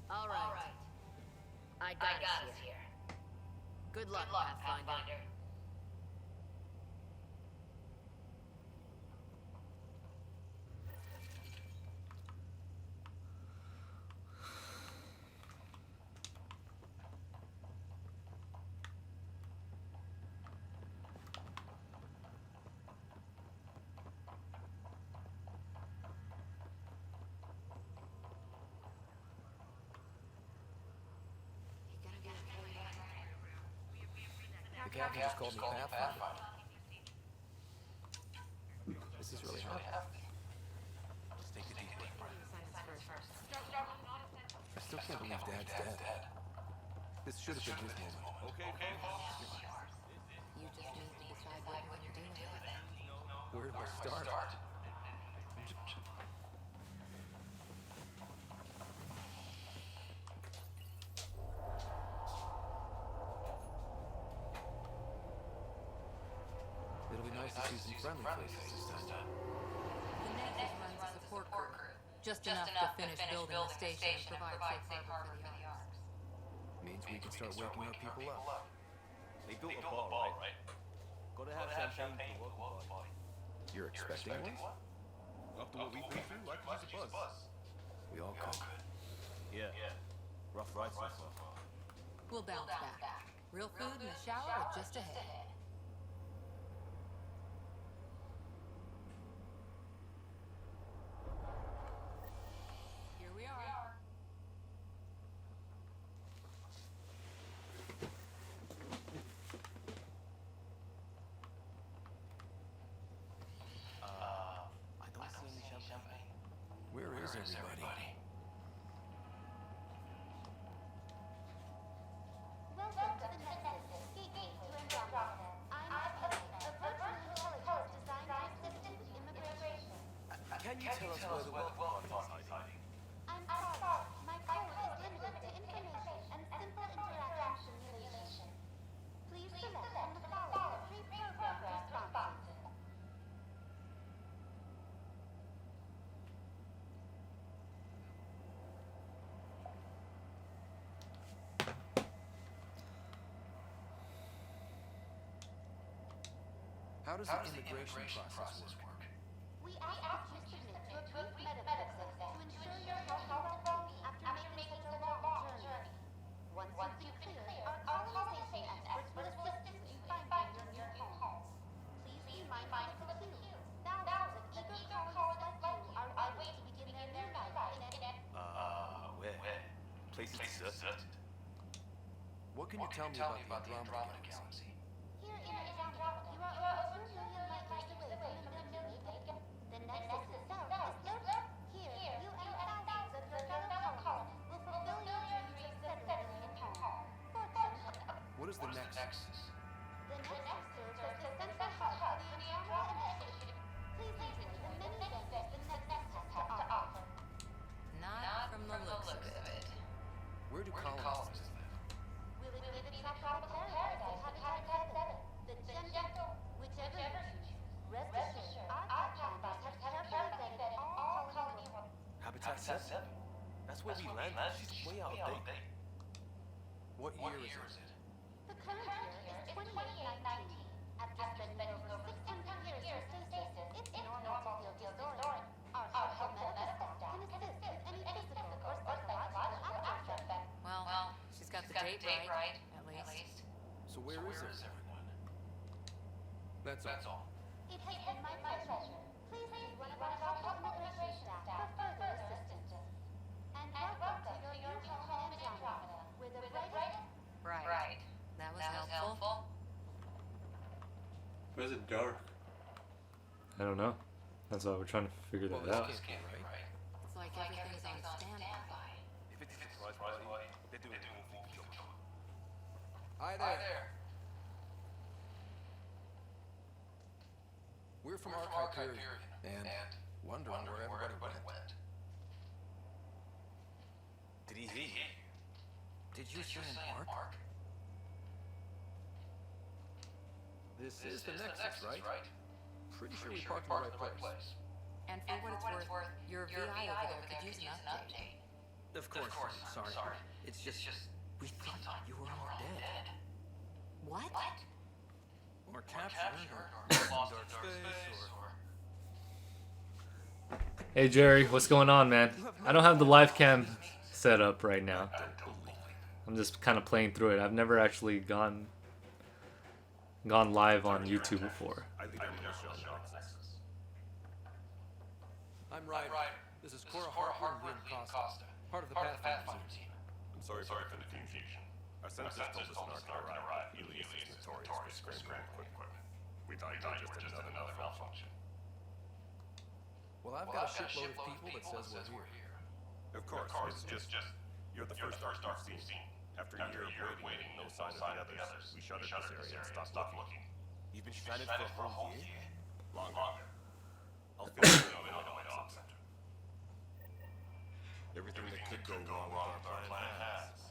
All right. I got us here. Good luck, Pathfinder. The captain just called me Pathfinder. This is really hard. Let's take a deep breath. I still can't believe Dad's dead. This should have been his moment. Okay. You just need to decide what you're doing with it. Where do I start? It'll be nice to see some friendly faces this time. The Nexus runs a support crew. Just enough to finish building the station and provide safe harbor for the arcs. Means we can start waking our people up. They built a bar, right? Gotta have champagne for welcome party. You're expecting one? After what we've been through, I could use a buzz. We all could. Yeah. Rough ride so far. We'll bounce back. Real food in the shower or just ahead? Here we are. I don't see any champagne. Where is everybody? Welcome to the Nexus, gateway to Andromeda. I'm Andromeda, a virtual intelligence designed to assist with immigration. Can you tell us where the welcome party is hiding? I'm sorry, my code is limited to information and simple interaction simulation. Please select from the following pre-programmed responses. How does the immigration process work? We ask that you submit to a brief medical exam to ensure your health and well-being after making such a long journey. Once you've been cleared, our colonization experts will assist you in finding your new home. Please be mindful of the queue. Thousands of eager colonists like you are waiting to begin their new life in it. Where? Place is deserted. What can you tell me about the Andromeda galaxy? Here in Andromeda, you are over 2 million light years away from the Milky Way. The nexus itself is no. Here, you and thousands of your fellow colonists will fulfill your dreams of settling in home. Fortune. What is the Nexus? The nexus serves as the central hub for the Andromeda initiative. Please enjoy the many benefits the nexus has to offer. Not from the looks of it. Where do colonists live? Will it be the tropical paradise of Habitat 7, the jungle, whichever you choose? Rest assured, our pathfinders have carefully vetted all colony work. Habitat 7? That's where we landed. She's way out of date. What year is it? The current year is 2819. After spending over 600 years in stasis, it's normal to feel disoriented. Our helpful medical staff can assist with any physical or psychological aftereffects. Well, she's got the date right, at least. So where is everyone? That's all. It has been my pleasure. Please see one of our helpful immigration staff for further assistance. And welcome to your new home in Andromeda, where the brightest... Right. That was helpful. Why is it dark? I don't know. That's why we're trying to figure that out. It's like everything's on standby. If it's a surprise party, they're doing full control. Hi there. We're from our Hyperion, and wondering where everybody went. Did he hear you? Did you say Mark? This is the Nexus, right? Pretty sure we parked in the right place. And for what it's worth, your VI over there could use an update. Of course, sorry. It's just, we thought you were all dead. What? Or captured, or lost in dark space, or... Hey Jerry, what's going on, man? I don't have the live cam set up right now. I'm just kind of playing through it. I've never actually gone live on YouTube before. I'm Ryder. This is Cora Harper and Lynn Costa, part of the Pathfinder team. I'm sorry for the confusion. Our sensors told us Narc had arrived. Helios is notorious for scrambling equipment. We thought you were just another malfunction. Well, I've got a shitload of people that says we're here. Of course, it's just you're the first Ark we've seen. After a year of waiting, no sign of the others, we shuttered this area and stopped looking. You've been stranded for a whole year? Longer. I'll fill you in on the way to Op Center. Everything that could go wrong with our plan has.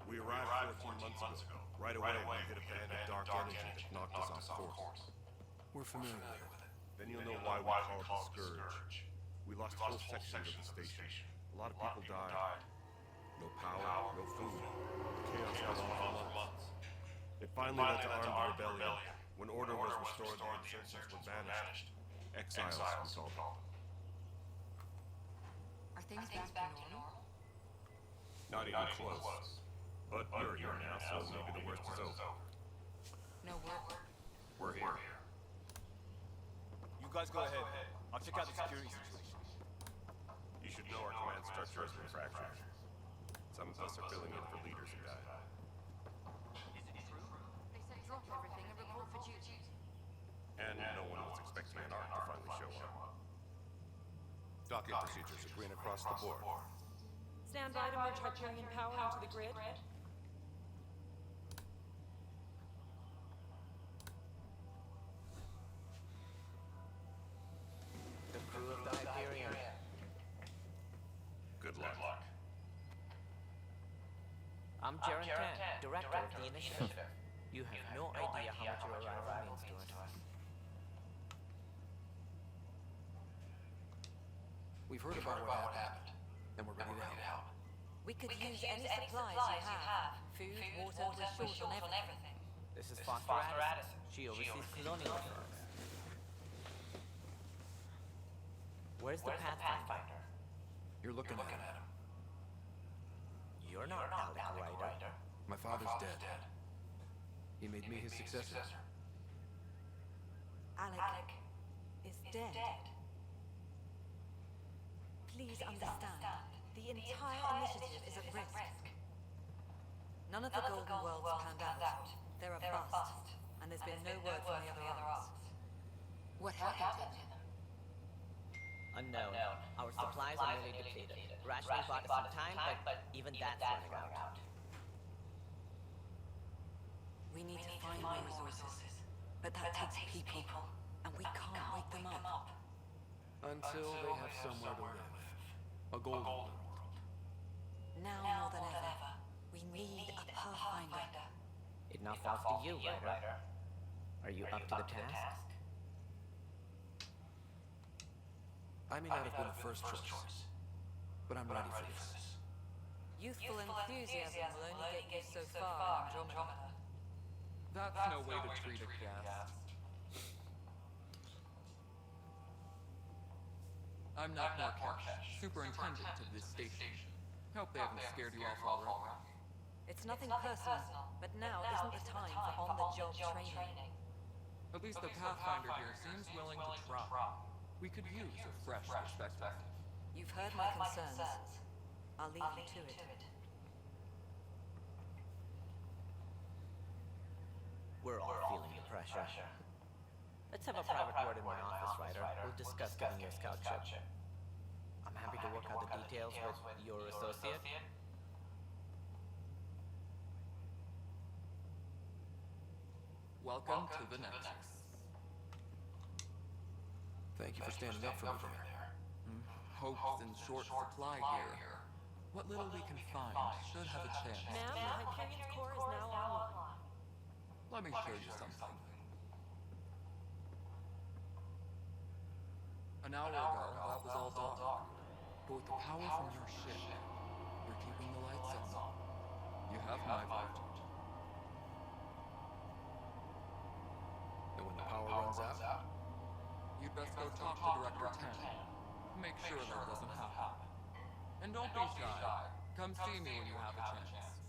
We arrived 14 months ago. Right away, we hit a band of dark energy that knocked us off course. We're familiar with it. Then you'll know why we call it the Scourge. We lost whole sections of the station. A lot of people died. No power, no food. Chaos went on for months. It finally led to armed rebellion. When order was restored, the insurgents were banished. Exiles, we called them. Are things back to normal? Not even close. But you're here now, so maybe the worst is over. No, We're here. You guys go ahead. I'll check out the security situation. You should know our command structure has been fractured. Some of us are filling in for leaders who died. They said drop everything and report for duty. And no one was expecting an Ark to finally show up. Docking procedures are green across the board. Stand by to merge Hyperion power into the grid. The crew of the Hyperion. Good luck. I'm Jaren Tan, director of the initiative. You have no idea how much your arrival means to us. We've heard about what happened, and we're ready to help. We could use any supplies you have. Food, water, we're short on everything. This is Foster Addison. She oversees colonial affairs. Where's the Pathfinder? You're looking at him. You're not Alec Ryder. My father's dead. He made me his successor. Alec is dead. Please understand, the entire initiative is at risk. None of the Golden Worlds panned out. They're a bust, and there's been no word from the other arcs. What happened to them? Unknown. Our supplies are nearly depleted. Rationing bought us some time, but even that's running out. We need to find more resources, but that takes people, and we can't wake them up. Until they have somewhere to live. A golden world. Now more than ever, we need a Pathfinder. It now falls to you, Ryder. Are you up to the task? I may not have been the first choice, but I'm ready for this. Youthful enthusiasm will only get you so far in Andromeda. That's no way to treat a guest. I'm not Markesh, superintendent of this station. Hope they haven't scared you off already. It's nothing personal, but now isn't the time for on-the-job training. At least the Pathfinder here seems willing to try. We could use a fresh perspective. You've heard my concerns. I'll leave you to it. We're all feeling the pressure. Let's have a private word in my office, Ryder. We'll discuss getting your scout ship. I'm happy to work out the details with your associate. Welcome to the Nexus. Thank you for standing up for me there. Hope's in short supply here. What little we can find should have a chance. Ma'am, the Hyperion's core is now online. Let me show you something. An hour ago, that was all done. But with the power from your ship, you're keeping the lights on. You have my vote. And when the power runs out, You'd best go talk to Director 10. Make sure that doesn't happen. And don't be shy. Come see me when you have a chance.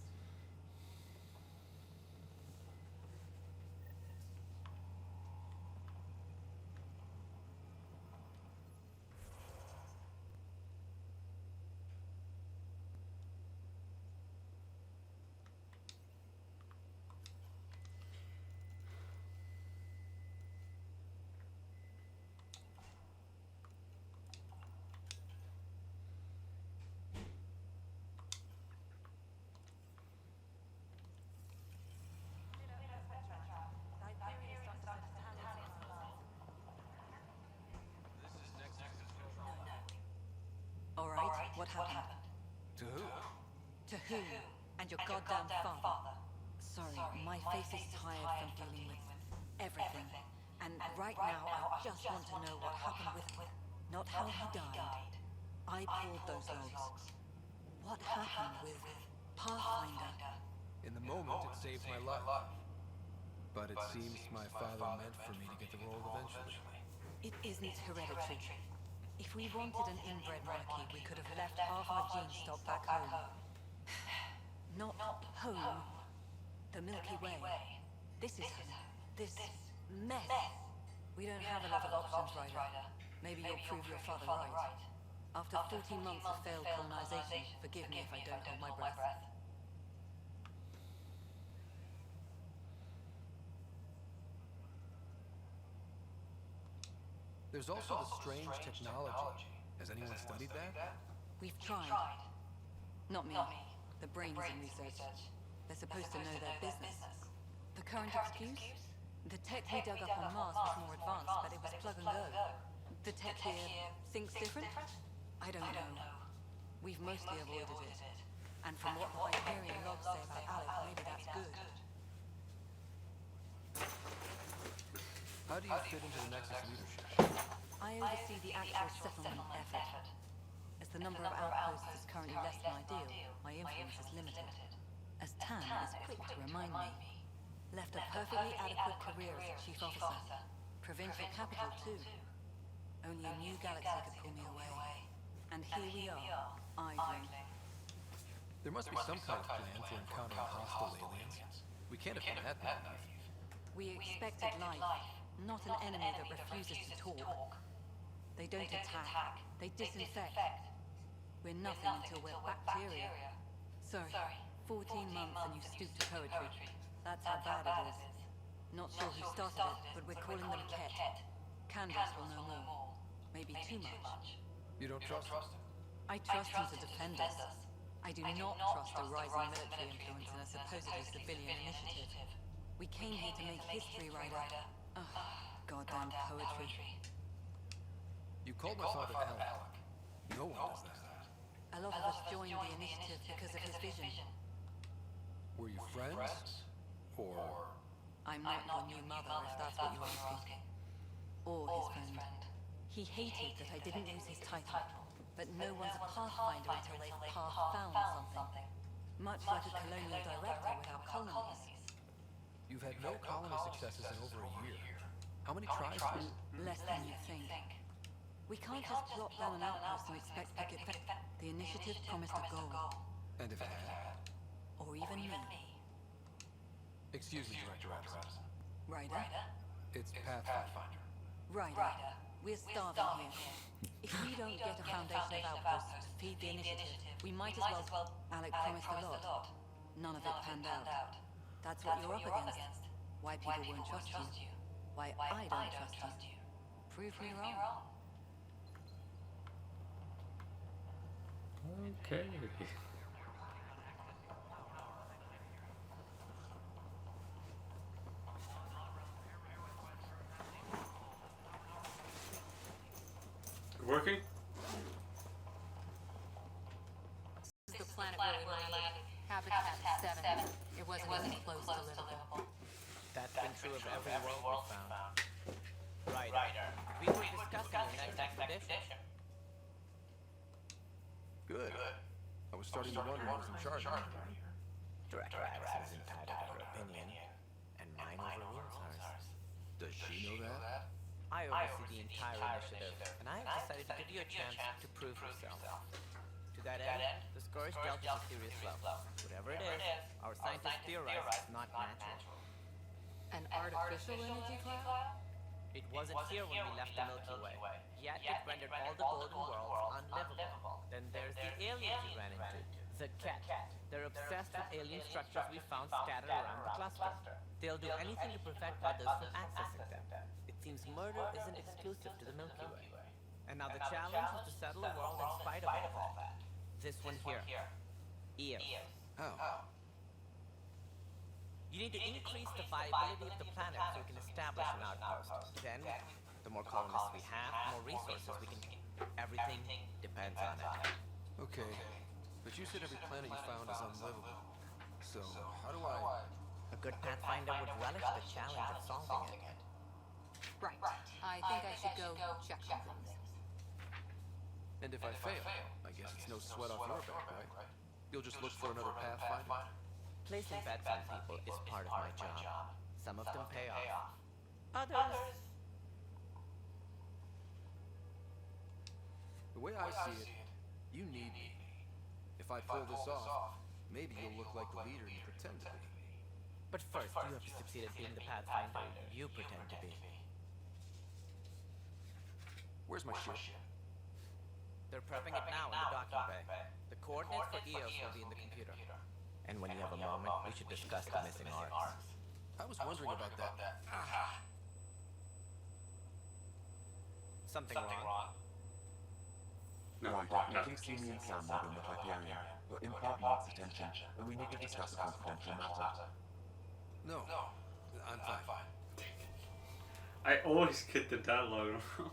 All right, what happened? to who? To who? And your goddamn father. Sorry, my face is tired from dealing with everything. And right now, I just want to know what happened with him. Not how he died. I pulled those logs. What happened with Pathfinder? In the moment, it saved my life. But it seems my father meant for me to get the role eventually. It isn't hereditary. If we wanted an inbred monarchy, we could have left half our gene stock back home. Not home. The Milky Way. This is home. This mess. We don't have a lot of options, Ryder. Maybe you'll prove your father right. After 14 months of failed colonization, forgive me if I don't hold my breath. There's also the strange technology. Has anyone studied that? We've tried. Not me. The brains in research. They're supposed to know their business. The current excuse? The tech we dug up on Mars was more advanced, but it was plug and go. The tech here thinks different? I don't know. We've mostly avoided it. And from what the Hyperion logs say about Alec, maybe that's good. How do you fit into the Nexus leadership? I oversee the actual settlement effort. As the number of outposts is currently less than ideal, my influence is limited. As Tan is quick to remind me, Left a perfectly adequate career as a chief officer. Provincial capital, too. Only a new galaxy could pull me away. And here we are, idling. There must be some kind of plan for encountering hostile aliens. We can't have been that naive. We expected life, not an enemy that refuses to talk. They don't attack, they disinfect. We're nothing until we're bacteria. Sorry, 14 months and you've stooped to poetry. That's how bad it is. Not sure who started it, but we're calling them Ket. Candace will know more. Maybe too much. You don't trust him? I trust him to defend us. I do not trust a rising military influence in a supposedly civilian initiative. We came here to make history, Ryder. Ugh, goddamn poetry. You called my father Alec. No one does that. A lot of us joined the initiative because of his vision. Were you friends? Or... I'm not your new mother, if that's what you're asking. Or his friend. He hated that I didn't use his title. But no one's a pathfinder until they've found something. Much like a colonial director without colonies. You've had no colony successes in over a year. How many tries do you... Less than you think. We can't just plop down an outpost and expect to get back. The initiative promised a goal. And if it had? Or even me. Excuse me, Director Anderson. Ryder? It's Pathfinder. Ryder, we're starving here. If we don't get a foundation of outposts to feed the initiative, we might as well... Alec promised a lot. None of it panned out. That's what you're up against. Why people won't trust you. Why I don't trust you. Prove me wrong. Okay. Working? This is the planet where we landed. Habitat 7. It wasn't even close to livable. That's been true of every world we found. Ryder, we were discussing your next expedition. Good. I was starting to wonder who was in charge. Director Addison is entitled to her opinion, and mine overrules hers. Does she know that? I oversee the entire initiative, and I have decided to give you a chance to prove yourself. To that end, the Scourge dealt us a serious blow. Whatever it is, our scientists theorize it's not natural. An artificial energy cloud? It wasn't here when we left the Milky Way, yet it rendered all the golden worlds unlivable. Then there's the aliens we ran into, the Ket. They're obsessed with alien structures we found scattered around the cluster. They'll do anything to prevent others from accessing them. It seems murder isn't exclusive to the Milky Way. And now the challenge is to settle a world in spite of all that. This one here. Eos. How? You need to increase the viability of the planet so we can establish an outpost. Then, the more colonists we have, the more resources we can... Everything depends on it. Okay. But you said every planet you found is unlivable. So, how do I... A good Pathfinder would relish the challenge of solving it. Right. I think I should go check some things. And if I fail, I guess it's no sweat off your back, right? You'll just look for another Pathfinder? Placing bets on people is part of my job. Some of them pay off. Others... The way I see it, you need me. If I pull this off, maybe you'll look like the leader you pretend to be. But first, you have to succeed at being the Pathfinder you pretend to be. Where's my ship? They're prepping it now in the docking bay. The coordinates for Eos will be in the computer. And when you have a moment, we should discuss the missing arcs. I was wondering about that. Something wrong? No, Ryder, please see me and Sam more in the Hyperion. You're imparting attention, and we need to discuss a confidential matter. No, I'm fine. I always get the dialogue wrong.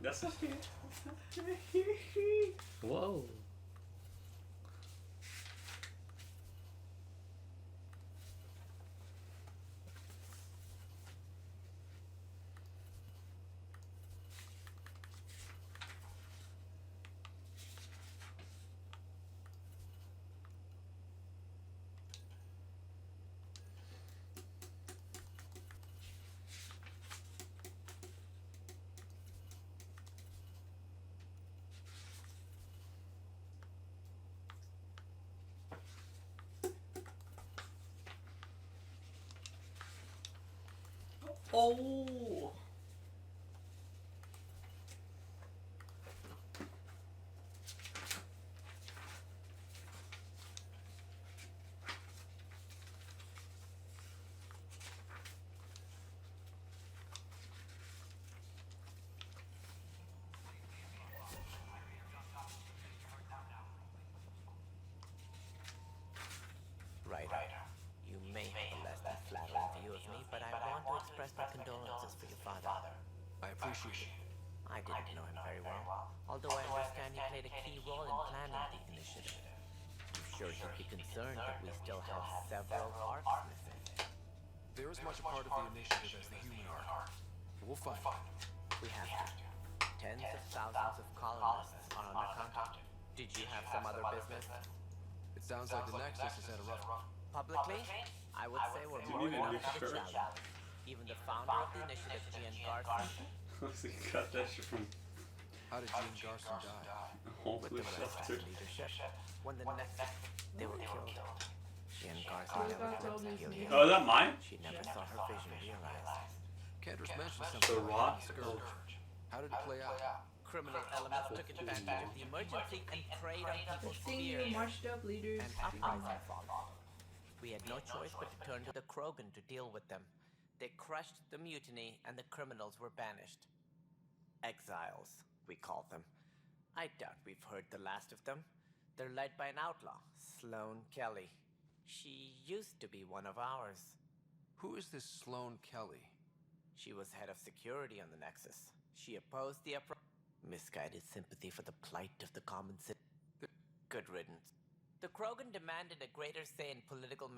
That's okay. Whoa. Oh! Writer, you may have a less than flattering view of me, but I want to express my condolences for your father. I appreciate it. I didn't know him very well, although I understand he played a key role in planning the initiative. I'm sure he'd be concerned that we still have several arcs missing. They're as much a part of the initiative as the human are. We'll find them. We have to. Tens of thousands of colonists are unaccounted. Did you have some other business? It sounds like the Nexus has had a rough... Publicly, I would say we're more than up to the challenge. Even the founder of the initiative, Gian Garson, So you got that shit from How did Jean Garson die? Holy with the shit, Nexus dude. leadership, when the Nexus, they were killed. Gian Garson never glimpsed Helios. Oh, is that mine? She never saw her vision realized. Cantor's mentioned The something Rock? about the Scourge. How did it play out? Criminal elements took advantage of the emergency and preyed on people's Seeing you fears. marched up leaders. And uprising followed. We had no choice but to turn to the Krogan to deal with them. They crushed the mutiny and the criminals were banished. Exiles, we call them. I doubt we've heard the last of them. They're led by an outlaw, Sloane Kelly. She used to be one of ours. Who is this Sloane Kelly? She was head of security on the Nexus. She opposed the misguided sympathy for the plight of the common citizen. Good riddance. The Krogan demanded a greater say in political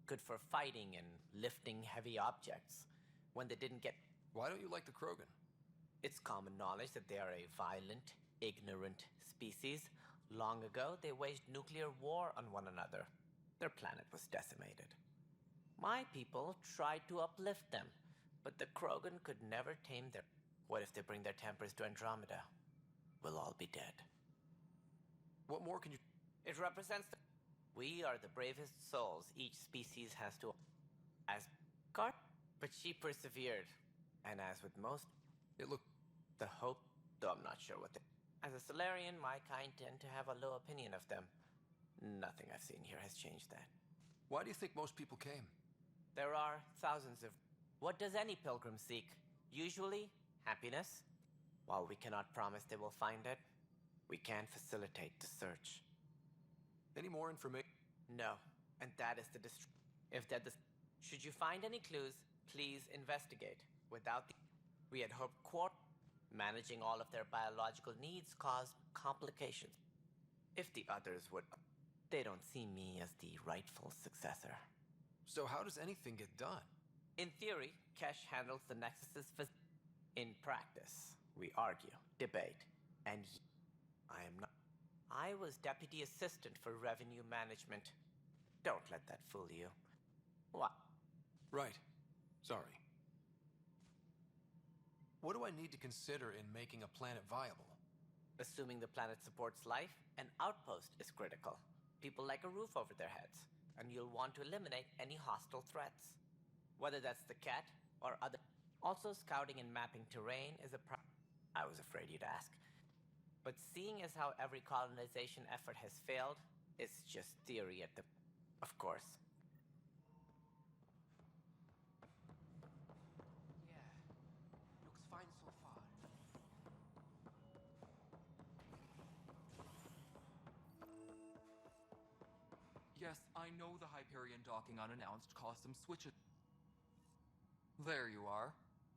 good for fighting and lifting heavy objects. When they didn't get... Why don't you like the Krogan? It's common knowledge that they are a violent, ignorant species. Long ago, they waged nuclear war on one another. Their planet was decimated. My people tried to uplift them, but the Krogan could never tame their... What if they bring their tempers to Andromeda? We'll all be dead. What more can you... It represents the... We are the bravest souls each species has to... As Cart, but she persevered. And as with most... It looked... The hope, though I'm not sure what they... As a Solarian, my kind tend to have a low opinion of them. Nothing I've seen here has changed that. Why do you think most people came? There are thousands of... What does any pilgrim seek? Usually, happiness. While we cannot promise they will find it, we can facilitate the search. Any more information? No, and that is the If that should you find any clues, please investigate. Without the... We had hoped managing all of their biological needs caused complications. If the others would... They don't see me as the rightful successor. So how does anything get done? In theory, Kesh handles the Nexus's In practice, we argue, debate, and I am not... I was deputy assistant for revenue management. Don't let that fool you. What? Right. Sorry. What do I need to consider in making a planet viable? Assuming the planet supports life, an outpost is critical. People like a roof over their heads, and you'll want to eliminate any hostile threats. Whether that's the cat or other... Also, scouting and mapping terrain is a I was afraid you'd ask. But seeing as how every colonization effort has failed, it's just theory at the... Of course. Yeah. Looks fine so far. Yes, I know the Hyperion docking unannounced caused some switches. There you are.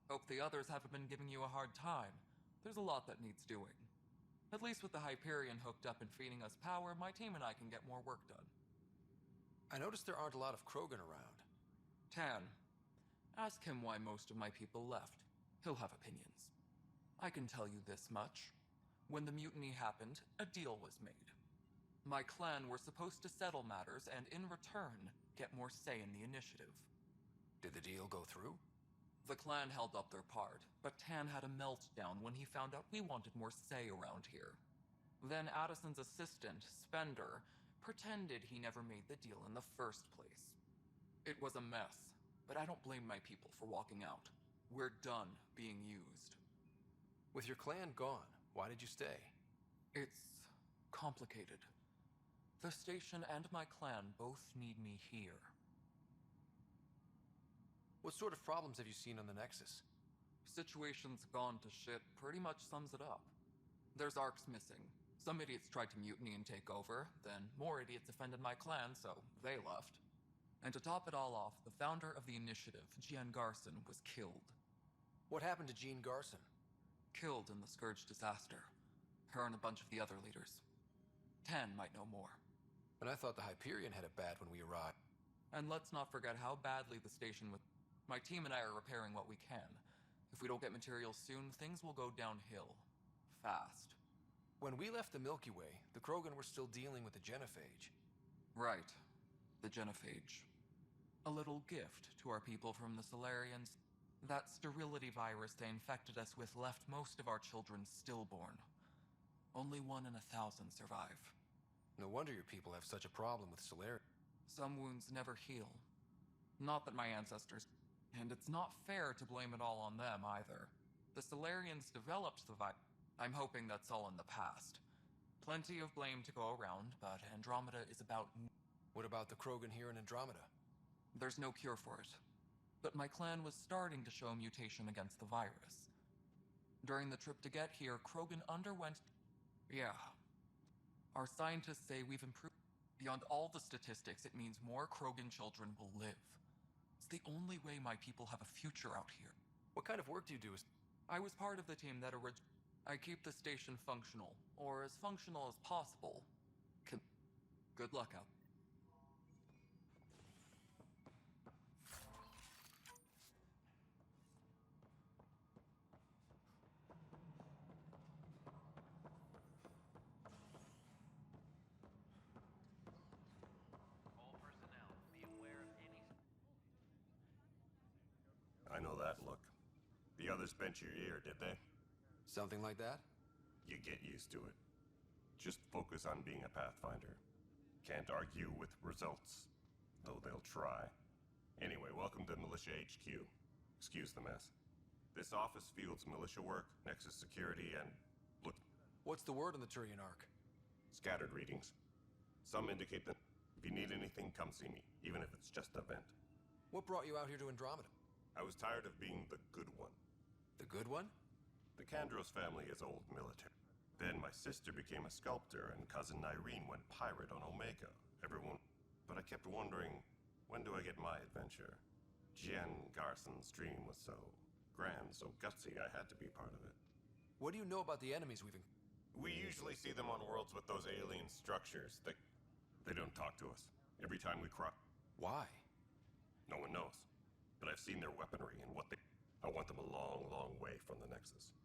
Hope the others haven't been giving you a hard time. There's a lot that needs doing. At least with the Hyperion hooked up and feeding us power, my team and I can get more work done. I noticed there aren't a lot of Krogan around. Tan, ask him why most of my people left. He'll have opinions. I can tell you this much. When the mutiny happened, a deal was made. My clan were supposed to settle matters and, in return, get more say in the initiative. Did the deal go through? The clan held up their part, but Tan had a meltdown when he found out we wanted more say around here. Then Addison's assistant, Spender, pretended he never made the deal in the first place. It was a mess, but I don't blame my people for walking out. We're done being used. With your clan gone, why did you stay? It's complicated. The station and my clan both need me here. What sort of problems have you seen on the Nexus? Situation's gone to shit pretty much sums it up. There's arcs missing. Some idiots tried to mutiny and take over, then more idiots offended my clan, so they left. And to top it all off, the founder of the initiative, Jian Garson, was killed. What happened to Jean Garson? Killed in the Scourge disaster. Her and a bunch of the other leaders. Tan might know more. And I thought the Hyperion had it bad when we arrived. And let's not forget how badly the station was. My team and I are repairing what we can. If we don't get materials soon, things will go downhill. Fast. When we left the Milky Way, the Krogan were still dealing with the genophage. Right. The genophage. A little gift to our people from the Solarians. That sterility virus they infected us with left most of our children stillborn. Only 1 in 1,000 survive. No wonder your people have such a problem with Solarians. Some wounds never heal. Not that my ancestors... And it's not fair to blame it all on them, either. The Solarians developed the virus. I'm hoping that's all in the past. Plenty of blame to go around, but Andromeda is about... What about the Krogan here in Andromeda? There's no cure for it. But my clan was starting to show mutation against the virus. During the trip to get here, Krogan underwent... Yeah. Our scientists say we've improved. Beyond all the statistics, it means more Krogan children will live. It's the only way my people have a future out here. What kind of work do you do? I was part of the team that I keep the station functional, or as functional as possible. Good luck out. All personnel, be aware of any... I know that look. The others bent your ear, did they? Something like that? You get used to it. Just focus on being a Pathfinder. Can't argue with results, though they'll try. Anyway, welcome to Militia HQ. Excuse the mess. This office fields militia work, Nexus security, and... Look... What's the word on the Turian Arc? Scattered readings. Some indicate that if you need anything, come see me, even if it's just a vent. What brought you out here to Andromeda? I was tired of being the good one. The good one? The Kandros family is old military. Then my sister became a sculptor, and cousin Irene went pirate on Omega. Everyone... But I kept wondering, when do I get my adventure? Jian Garson's dream was so grand, so gutsy, I had to be part of it. What do you know about the enemies we've... We usually see them on worlds with those alien structures. They don't talk to us. Every time we cross... Why? No one knows. But I've seen their weaponry and what they... I want them a long, long way from the Nexus.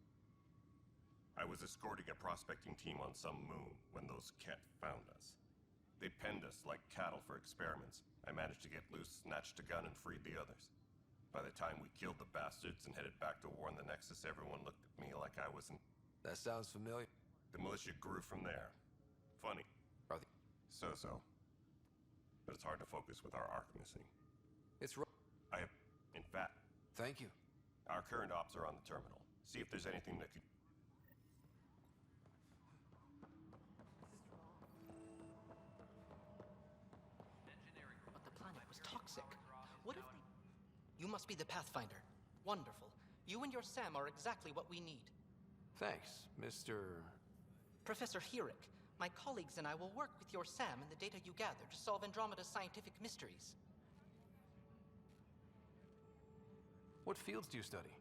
I was escorting a prospecting team on some moon when those Ket found us. They penned us like cattle for experiments. I managed to get loose, snatched a gun, and freed the others. By the time we killed the bastards and headed back to war in the Nexus, everyone looked at me like I was in... That sounds familiar. The militia grew from there. Funny. Are they... So-so. But it's hard to focus with our arc missing. It's... I have... In fact... Thank you. Our current ops are on the terminal. See if there's anything that could... But the planet was toxic. What if they... You must be the Pathfinder. Wonderful. You and your Sam are exactly what we need. Thanks, Mr... Professor Herrick, my colleagues and I will work with your Sam and the data you gather to solve Andromeda's scientific mysteries. What fields do you study?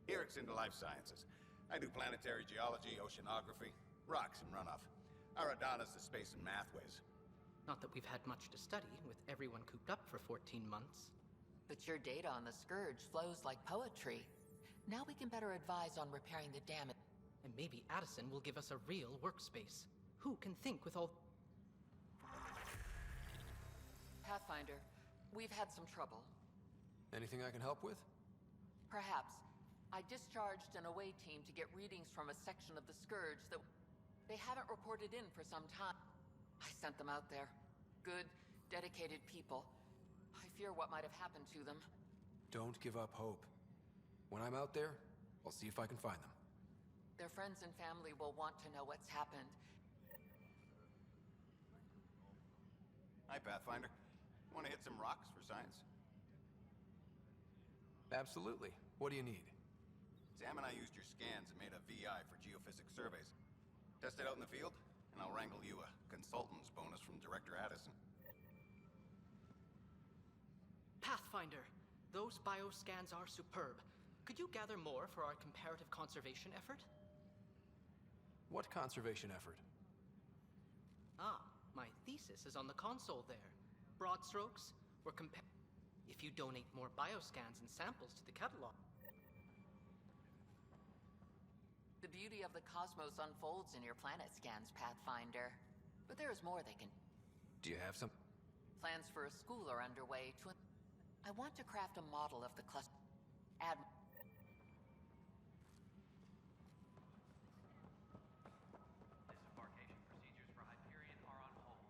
Eric's into life sciences. I do planetary geology, oceanography, rocks and runoff. Aradana's the space and math whiz. Not that we've had much to study, with everyone cooped up for 14 months. But your data on the Scourge flows like poetry. Now we can better advise on repairing the damage. And maybe Addison will give us a real workspace. Who can think with all... Pathfinder, we've had some trouble. Anything I can help with? Perhaps. I discharged an away team to get readings from a section of the Scourge that they haven't reported in for some time. I sent them out there. Good, dedicated people. I fear what might have happened to them. Don't give up hope. When I'm out there, I'll see if I can find them. Their friends and family will want to know what's happened. Hi, Pathfinder. Want to hit some rocks for science? Absolutely. What do you need? Sam and I used your scans and made a VI for geophysics surveys. Test it out in the field, and I'll wrangle you a consultant's bonus from Director Addison. Pathfinder, those bioscans are superb. Could you gather more for our comparative conservation effort? What conservation effort? Ah, my thesis is on the console there. Broad strokes, we're if you donate more bioscans and samples to the catalog. The beauty of the cosmos unfolds in your planet scans, Pathfinder. But there is more they can. Do you have some? Plans for a school are underway to... I want to craft a model of the cluster. Add... Disembarkation procedures for Hyperion are on hold.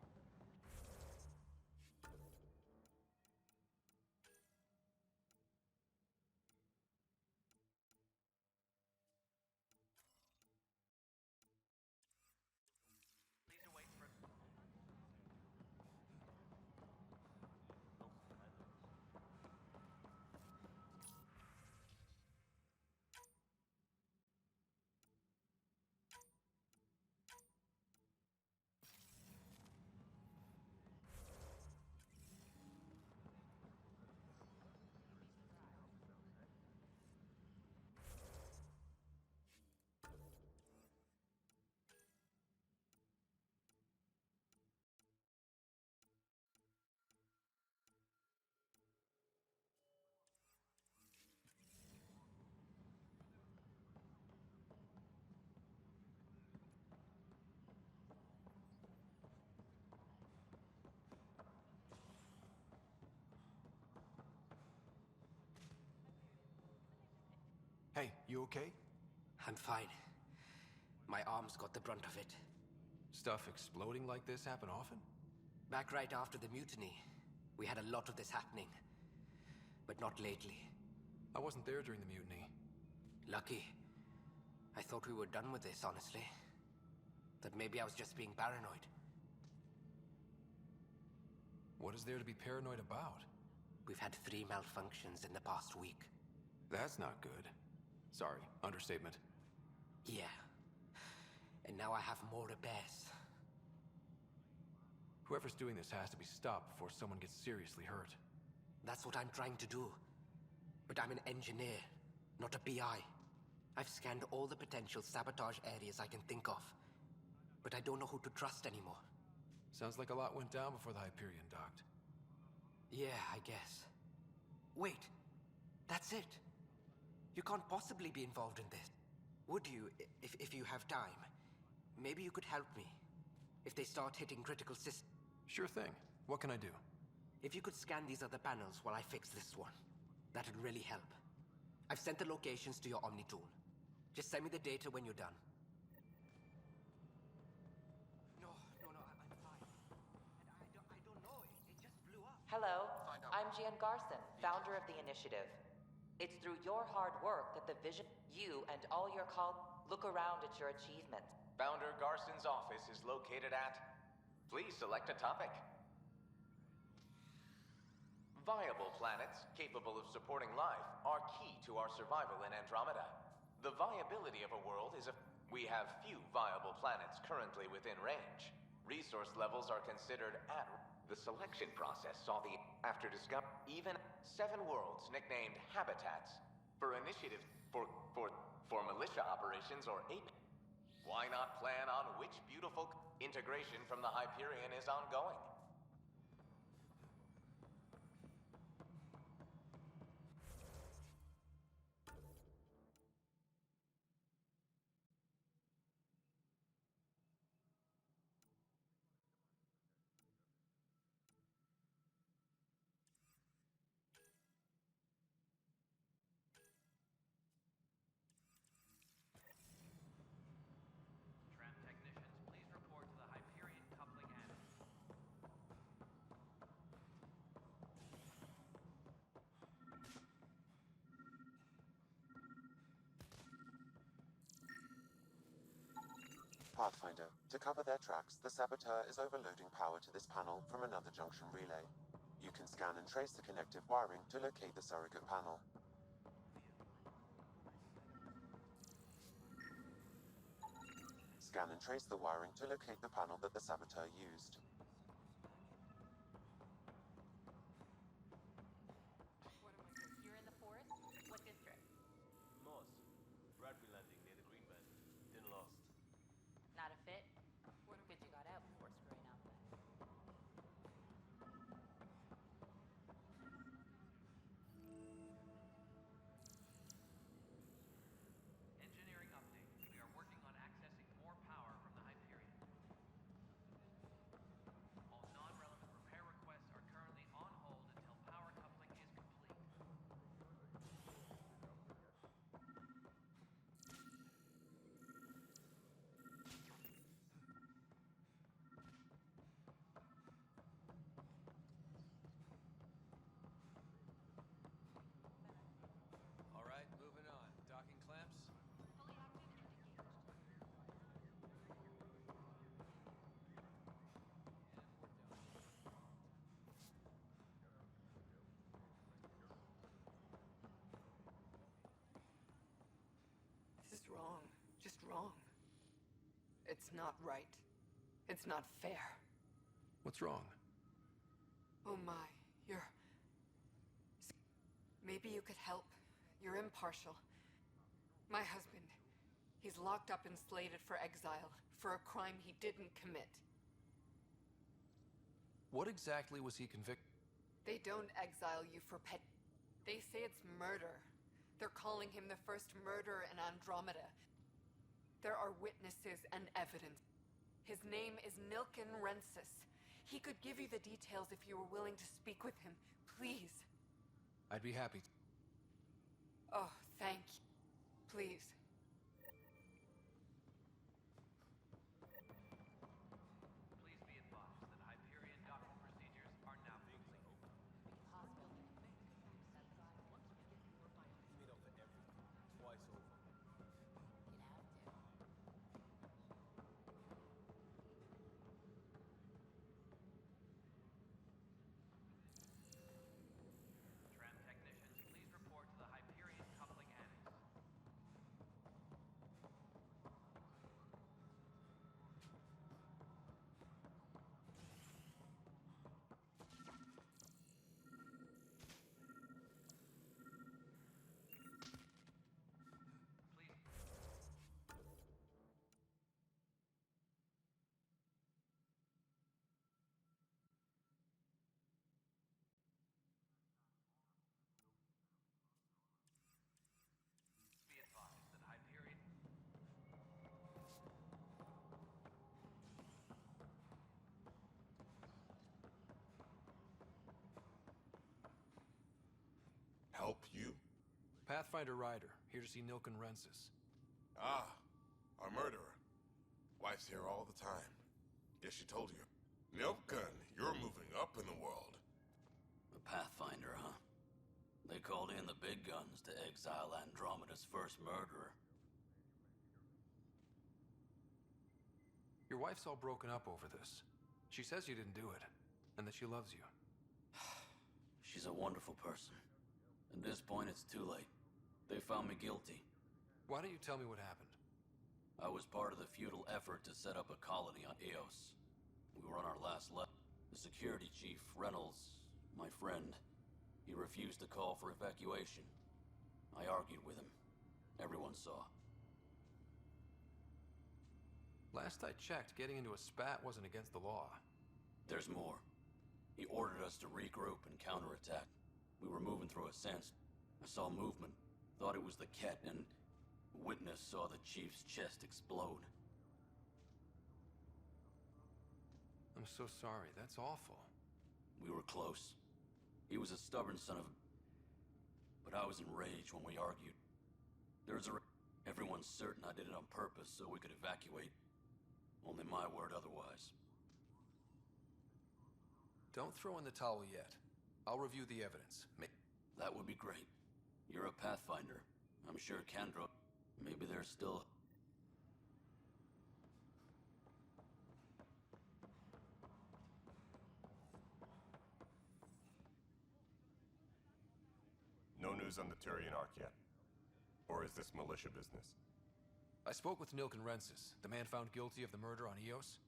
Please await for... Hey, you okay? I'm fine. My arms got the brunt of it. Stuff exploding like this happen often? Back right after the mutiny, we had a lot of this happening. But not lately. I wasn't there during the mutiny. Lucky. I thought we were done with this, honestly. That maybe I was just being paranoid. What is there to be paranoid about? We've had 3 malfunctions in the past week. That's not good. Sorry, understatement. Yeah. And now I have more repairs. Whoever's doing this has to be stopped before someone gets seriously hurt. That's what I'm trying to do. But I'm an engineer, not a PI. I've scanned all the potential sabotage areas I can think of. But I don't know who to trust anymore. Sounds like a lot went down before the Hyperion docked. Yeah, I guess. Wait. That's it. You can't possibly be involved in this. Would you, if you have time? Maybe you could help me. If they start hitting critical systems. Sure thing. What can I do? If you could scan these other panels while I fix this one, that'd really help. I've sent the locations to your Omni tool. Just send me the data when you're done. No, I'm fine. And I don't know, it just blew up. Hello, I'm Gian Garson, founder of the initiative. It's through your hard work that the vision, you and all your look around at your achievements. Founder Garson's office is located at... Please select a topic. Viable planets capable of supporting life are key to our survival in Andromeda. The viability of a world is a... We have few viable planets currently within range. Resource levels are considered at... The selection process saw the... After discover... Even 7 worlds nicknamed habitats. For initiative... For militia operations or ape... Why not plan on which beautiful... Integration from the Hyperion is ongoing. Tram technicians, please report to the Hyperion coupling attic. Pathfinder, to cover their tracks, the saboteur is overloading power to this panel from another junction relay. You can scan and trace the connective wiring to locate the surrogate panel. Scan and trace the wiring to locate the panel that the saboteur used. You're in the forest? What district? Moss. Bradbury landing near the green band. Didn't last. Not a fit? Good you got out before screwing up then. Engineering update. We are working on accessing more power from the Hyperion. All non-relevant repair requests are currently on hold until power coupling is complete. All right, moving on. Docking clamps? This is wrong. Just wrong. It's not right. It's not fair. What's wrong? Oh my, you're... Maybe you could help. You're impartial. My husband, he's locked up and slated for exile for a crime he didn't commit. What exactly was he convicted? They don't exile you for pet... They say it's murder. They're calling him the first murderer in Andromeda. There are witnesses and evidence. His name is Nilken Rensis. He could give you the details if you were willing to speak with him. Please. I'd be happy to. Oh, thank you. Please. Please be advised that Hyperion docking procedures are now complete. Made up for everything. Twice over. Tram technicians, please report to the Hyperion coupling annex. Be advised that Hyperion... Help you? Pathfinder Ryder, here to see Nilken Rensis. Ah, our murderer. Wife's here all the time. Guess she told you. Nilken, you're moving up in the world. The Pathfinder, huh? They called in the big guns to exile Andromeda's first murderer. Your wife's all broken up over this. She says you didn't do it, and that she loves you. She's a wonderful person. At this point, it's too late. They found me guilty. Why don't you tell me what happened? I was part of the futile effort to set up a colony on Eos. We were on our last lap. The security chief, Reynolds, my friend, he refused to call for evacuation. I argued with him. Everyone saw. Last I checked, getting into a spat wasn't against the law. There's more. He ordered us to regroup and counterattack. We were moving through a sense. I saw movement, thought it was the Ket, and witness saw the chief's chest explode. I'm so sorry. That's awful. We were close. He was a stubborn son of a... But I was enraged when we argued. Everyone's certain I did it on purpose so we could evacuate. Only my word otherwise. Don't throw in the towel yet. I'll review the evidence. That would be great. You're a Pathfinder. I'm sure Kendra... Maybe there's still... news on the Turian Ark yet? Or is this militia business? I spoke with Nilken Rensis, the man found guilty of the murder on Eos.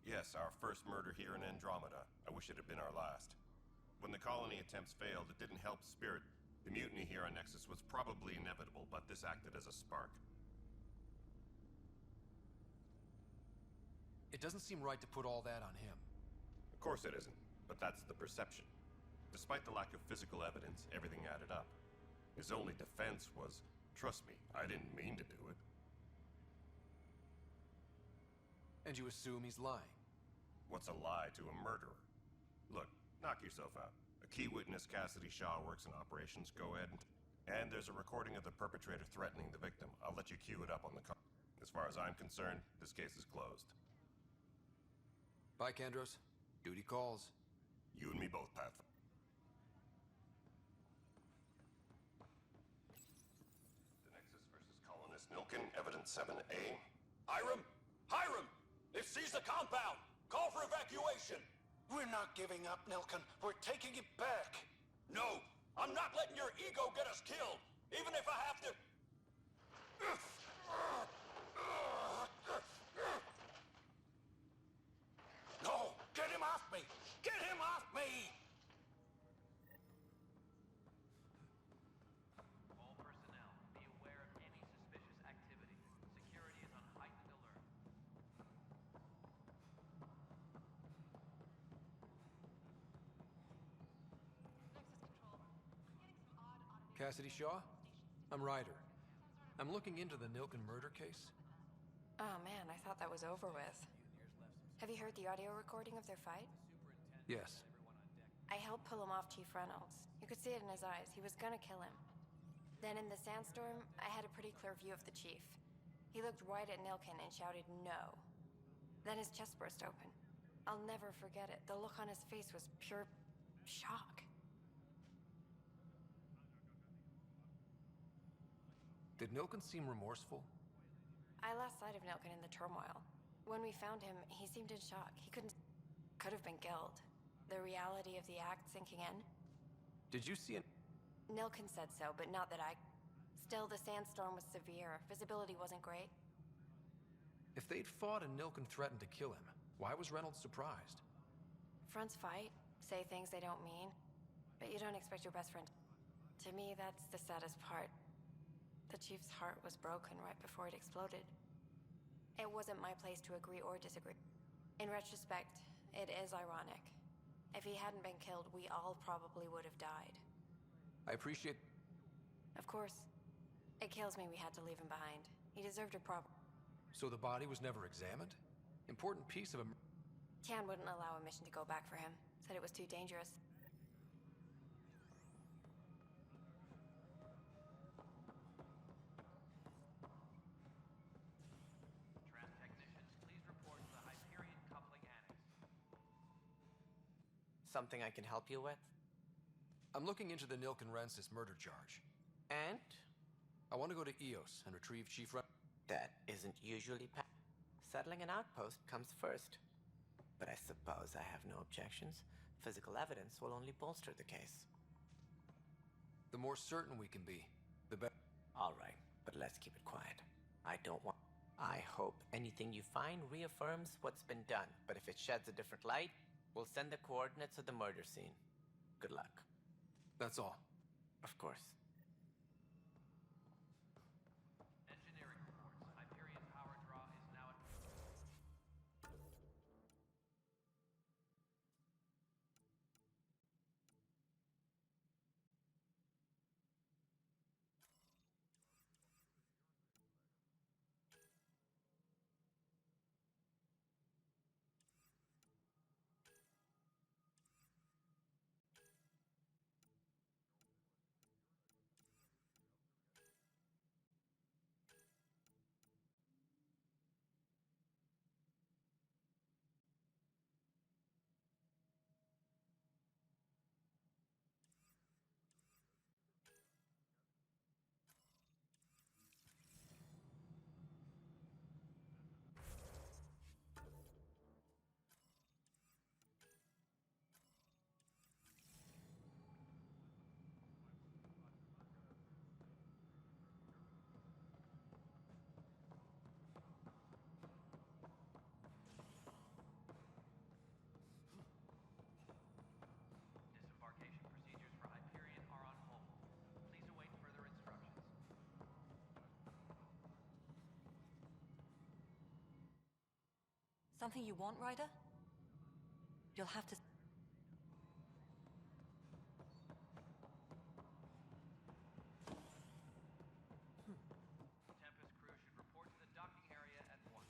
Yes, our first murder here in Andromeda. I wish it had been our last. When the colony attempts failed, it didn't help Spirit. The mutiny here on Nexus was probably inevitable, but this acted as a spark. It doesn't seem right to put all that on him. Of course it isn't, but that's the perception. Despite the lack of physical evidence, everything added up. His only defense was, trust me, I didn't mean to do it. And you assume he's lying? What's a lie to a murderer? Look, knock yourself out. A key witness, Cassidy Shaw, works in operations. Go ahead and there's a recording of the perpetrator threatening the victim. I'll let you cue it up on the car. As far as I'm concerned, this case is closed. Bye, Kandros. Duty calls. You and me both, Path. The Nexus versus Colonist Nilken, Evidence 7A. Hiram! Hiram! They've seized the compound! Call for evacuation! We're not giving up, Nilken. We're taking it back. No! I'm not letting your ego get us killed! Even if I have to... No! Get him off me! Get him off me! All personnel, be aware of any suspicious activity. Security is on heightened alert. Cassidy Shaw? I'm Ryder. I'm looking into the Nilken murder case. Oh man, I thought that was over with. Have you heard the audio recording of their fight? Yes. I helped pull him off Chief Reynolds. You could see it in his eyes. He was gonna kill him. Then in the sandstorm, I had a pretty clear view of the chief. He looked right at Nilken and shouted no. Then his chest burst open. I'll never forget it. The look on his face was pure shock. Did Nilken seem remorseful? I lost sight of Nilken in the turmoil. When we found him, he seemed in shock. He could have been killed. The reality of the act sinking in. Did you see an... Nilken said so, but not that I... Still, the sandstorm was severe. Visibility wasn't great. If they'd fought and Nilken threatened to kill him, why was Reynolds surprised? Fronts fight, say things they don't mean, but you don't expect your best friend. To me, that's the saddest part. The chief's heart was broken right before it exploded. It wasn't my place to agree or disagree. In retrospect, it is ironic. If he hadn't been killed, we all probably would have died. I appreciate... Of course. It kills me we had to leave him behind. He deserved a proper... So the body was never examined? Important piece of a... Tian wouldn't allow a mission to go back for him. Said it was too dangerous. Tram technicians, please report to the Hyperion coupling annex. Something I can help you with? I'm looking into the Nilken Rensis murder charge. And? I want to go to Eos and retrieve Chief That isn't usually settling an outpost comes first. But I suppose I have no objections. Physical evidence will only bolster the case. The more certain we can be, the better. All right, but let's keep it quiet. I don't want... I hope anything you find reaffirms what's been done, but if it sheds a different light, we'll send the coordinates of the murder scene. Good luck. That's all. Of course. Engineering reports. Hyperion power draw is now at... Something you want, Ryder? You'll have to... Tempest crew should report to the docking area at once.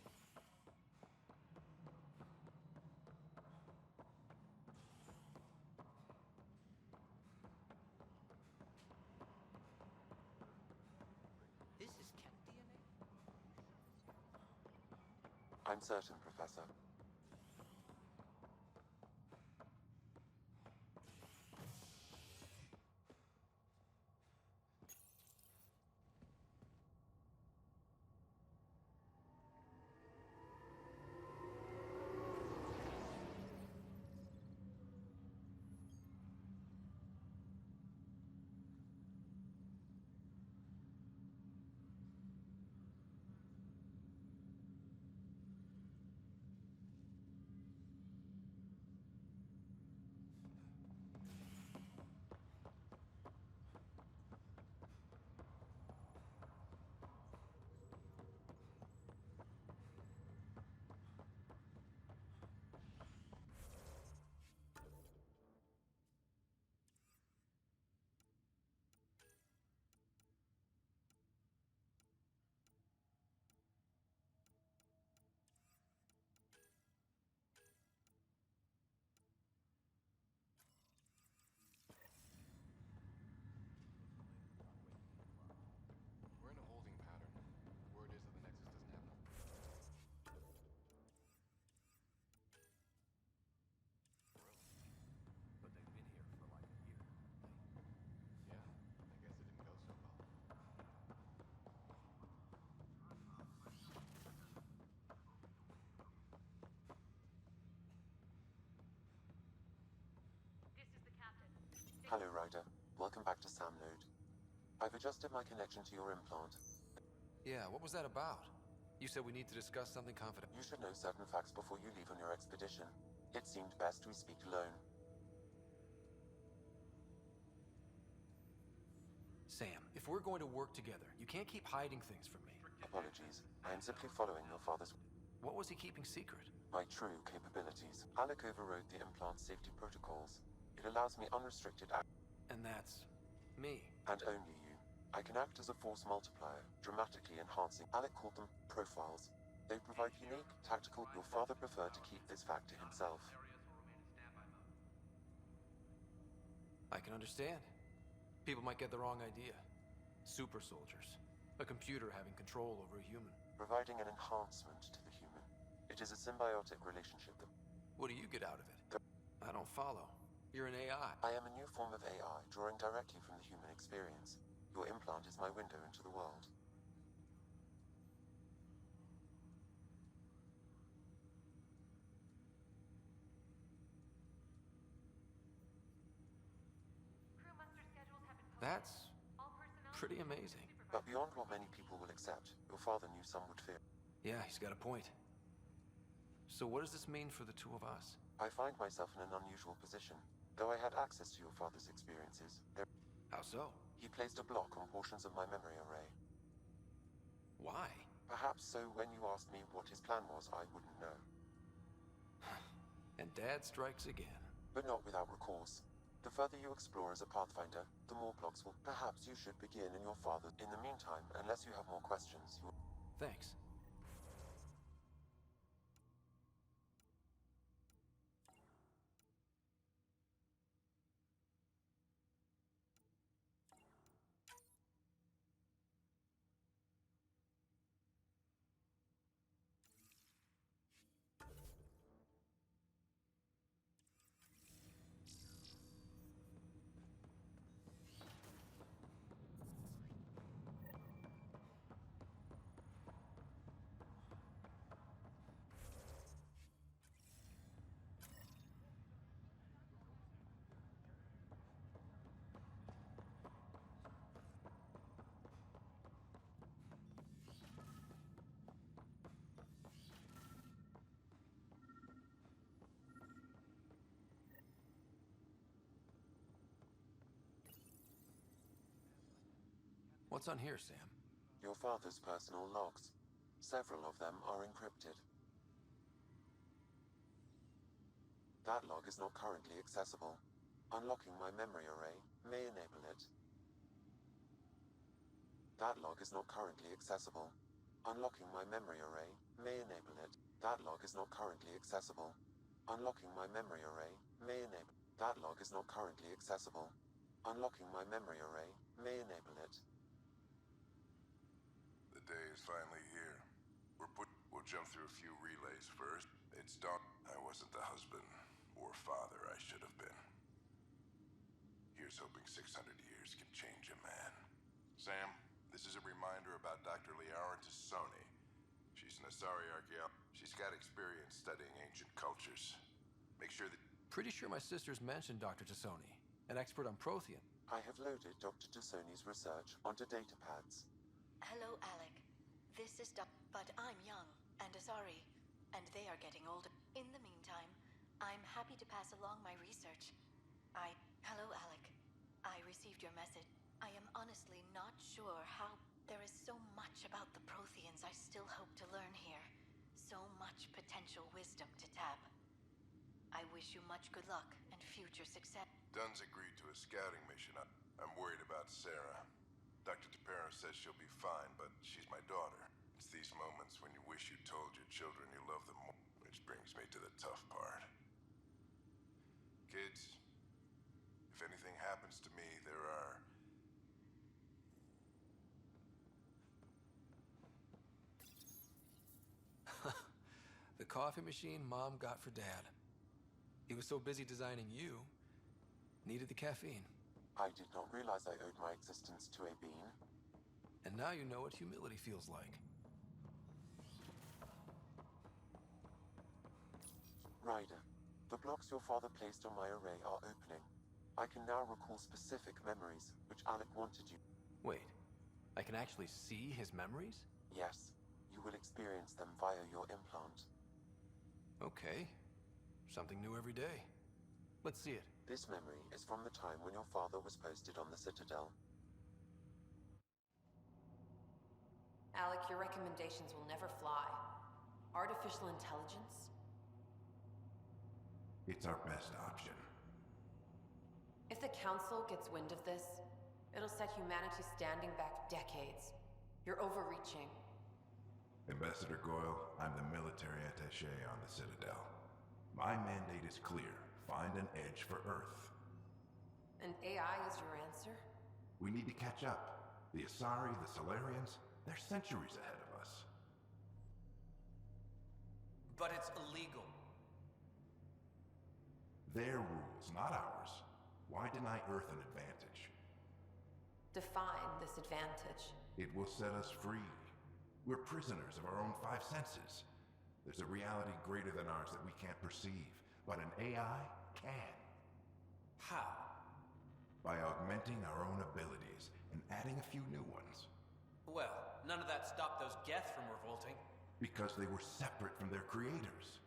This is cat DNA? I'm certain, Professor. We're in a holding pattern. Word is that the Nexus doesn't have enough. But they've been here for like a year. Yeah, I guess it didn't go so well. This is the captain. Hello, Ryder. Welcome back to Sam Node. I've adjusted my connection to your implant. Yeah, what was that about? You said we need to discuss something confidential. You should know certain facts before you leave on your expedition. It seemed best we speak alone. Sam, if we're going to work together, you can't keep hiding things from me. Apologies. I am simply following your father's... What was he keeping secret? My true capabilities. Alec overrode the implant safety protocols. It allows me unrestricted access. And that's... me. And only you. I can act as a force multiplier, dramatically enhancing. Alec called them profiles. They provide unique, tactical... Your father preferred to keep this fact to himself. I can understand. People might get the wrong idea. Super soldiers. A computer having control over a human. Providing an enhancement to the human. It is a symbiotic relationship that... What do you get out of it? I don't follow. You're an AI. I am a new form of AI, drawing directly from the human experience. Your implant is my window into the world. That's pretty amazing. But beyond what many people will accept, your father knew some would fear. Yeah, he's got a point. So what does this mean for the two of us? I find myself in an unusual position. Though I had access to your father's experiences, How so? he placed a block on portions of my memory array. Why? Perhaps so when you asked me what his plan was, I wouldn't know. And Dad strikes again. But not without recourse. The further you explore as a Pathfinder, the more blocks will... Perhaps you should begin in your father. In the meantime, unless you have more questions, you... Thanks. What's on here, Sam? Your father's personal logs. Several of them are encrypted. That log is not currently accessible. Unlocking my memory array may enable it. That log is not currently accessible. Unlocking my memory array may enable it. That log is not currently accessible. Unlocking my memory array may enable. That log is not currently accessible. Unlocking my memory array may enable it. The day is finally here. We'll jump through a few relays first. It's dawn. I wasn't the husband or father I should have been. Here's hoping 600 years can change a man. Sam, this is a reminder about Dr. Liara Tassoni. She's an Asari archaeologist. She's got experience studying ancient cultures. Make sure that... Pretty sure my sisters mentioned Dr. Tassoni, an expert on Prothean. I have loaded Dr. Tassoni's research onto datapads. Hello, Alec. This is but I'm young and Asari, and they are getting older. In the meantime, I'm happy to pass along my research. Hello, Alec. I received your message. I am honestly not sure how... There is so much about the Protheans I still hope to learn here. So much potential wisdom to tap. I wish you much good luck and future success. Dunn's agreed to a scouting mission. I'm worried about Sarah. Dr. Tapera says she'll be fine, but she's my daughter. It's these moments when you wish you told your children you love them more. Which brings me to the tough part. Kids, if anything happens to me, there are... The coffee machine Mom got for Dad. He was so busy designing you, needed the caffeine. I did not realize I owed my existence to a bean. And now you know what humility feels like. Ryder, the blocks your father placed on my array are opening. I can now recall specific memories, which Alec wanted you. Wait, I can actually see his memories? Yes, you will experience them via your implant. Okay, something new every day. Let's see it. This memory is from the time when your father was posted on the Citadel. Alec, your recommendations will never fly. Artificial intelligence? It's our best option. If the Council gets wind of this, it'll set humanity standing back decades. You're overreaching. Ambassador Goyle, I'm the military attaché on the Citadel. My mandate is clear. Find an edge for Earth. And AI is your answer? We need to catch up. The Asari, the Solarians, they're centuries ahead of us. But it's illegal. Their rules, not ours. Why deny Earth an advantage? Define this advantage. It will set us free. We're prisoners of our own five senses. There's a reality greater than ours that we can't perceive, but an AI can. How? By augmenting our own abilities and adding a few new ones. Well, none of that stopped those Geth from revolting. Because they were separate from their creators.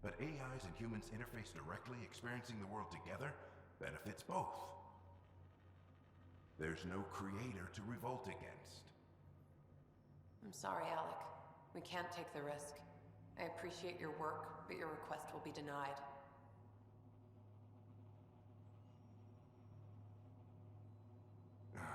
But AIs and humans interface directly, experiencing the world together, benefits both. There's no creator to revolt against. I'm sorry, Alec. We can't take the risk. I appreciate your work, but your request will be denied.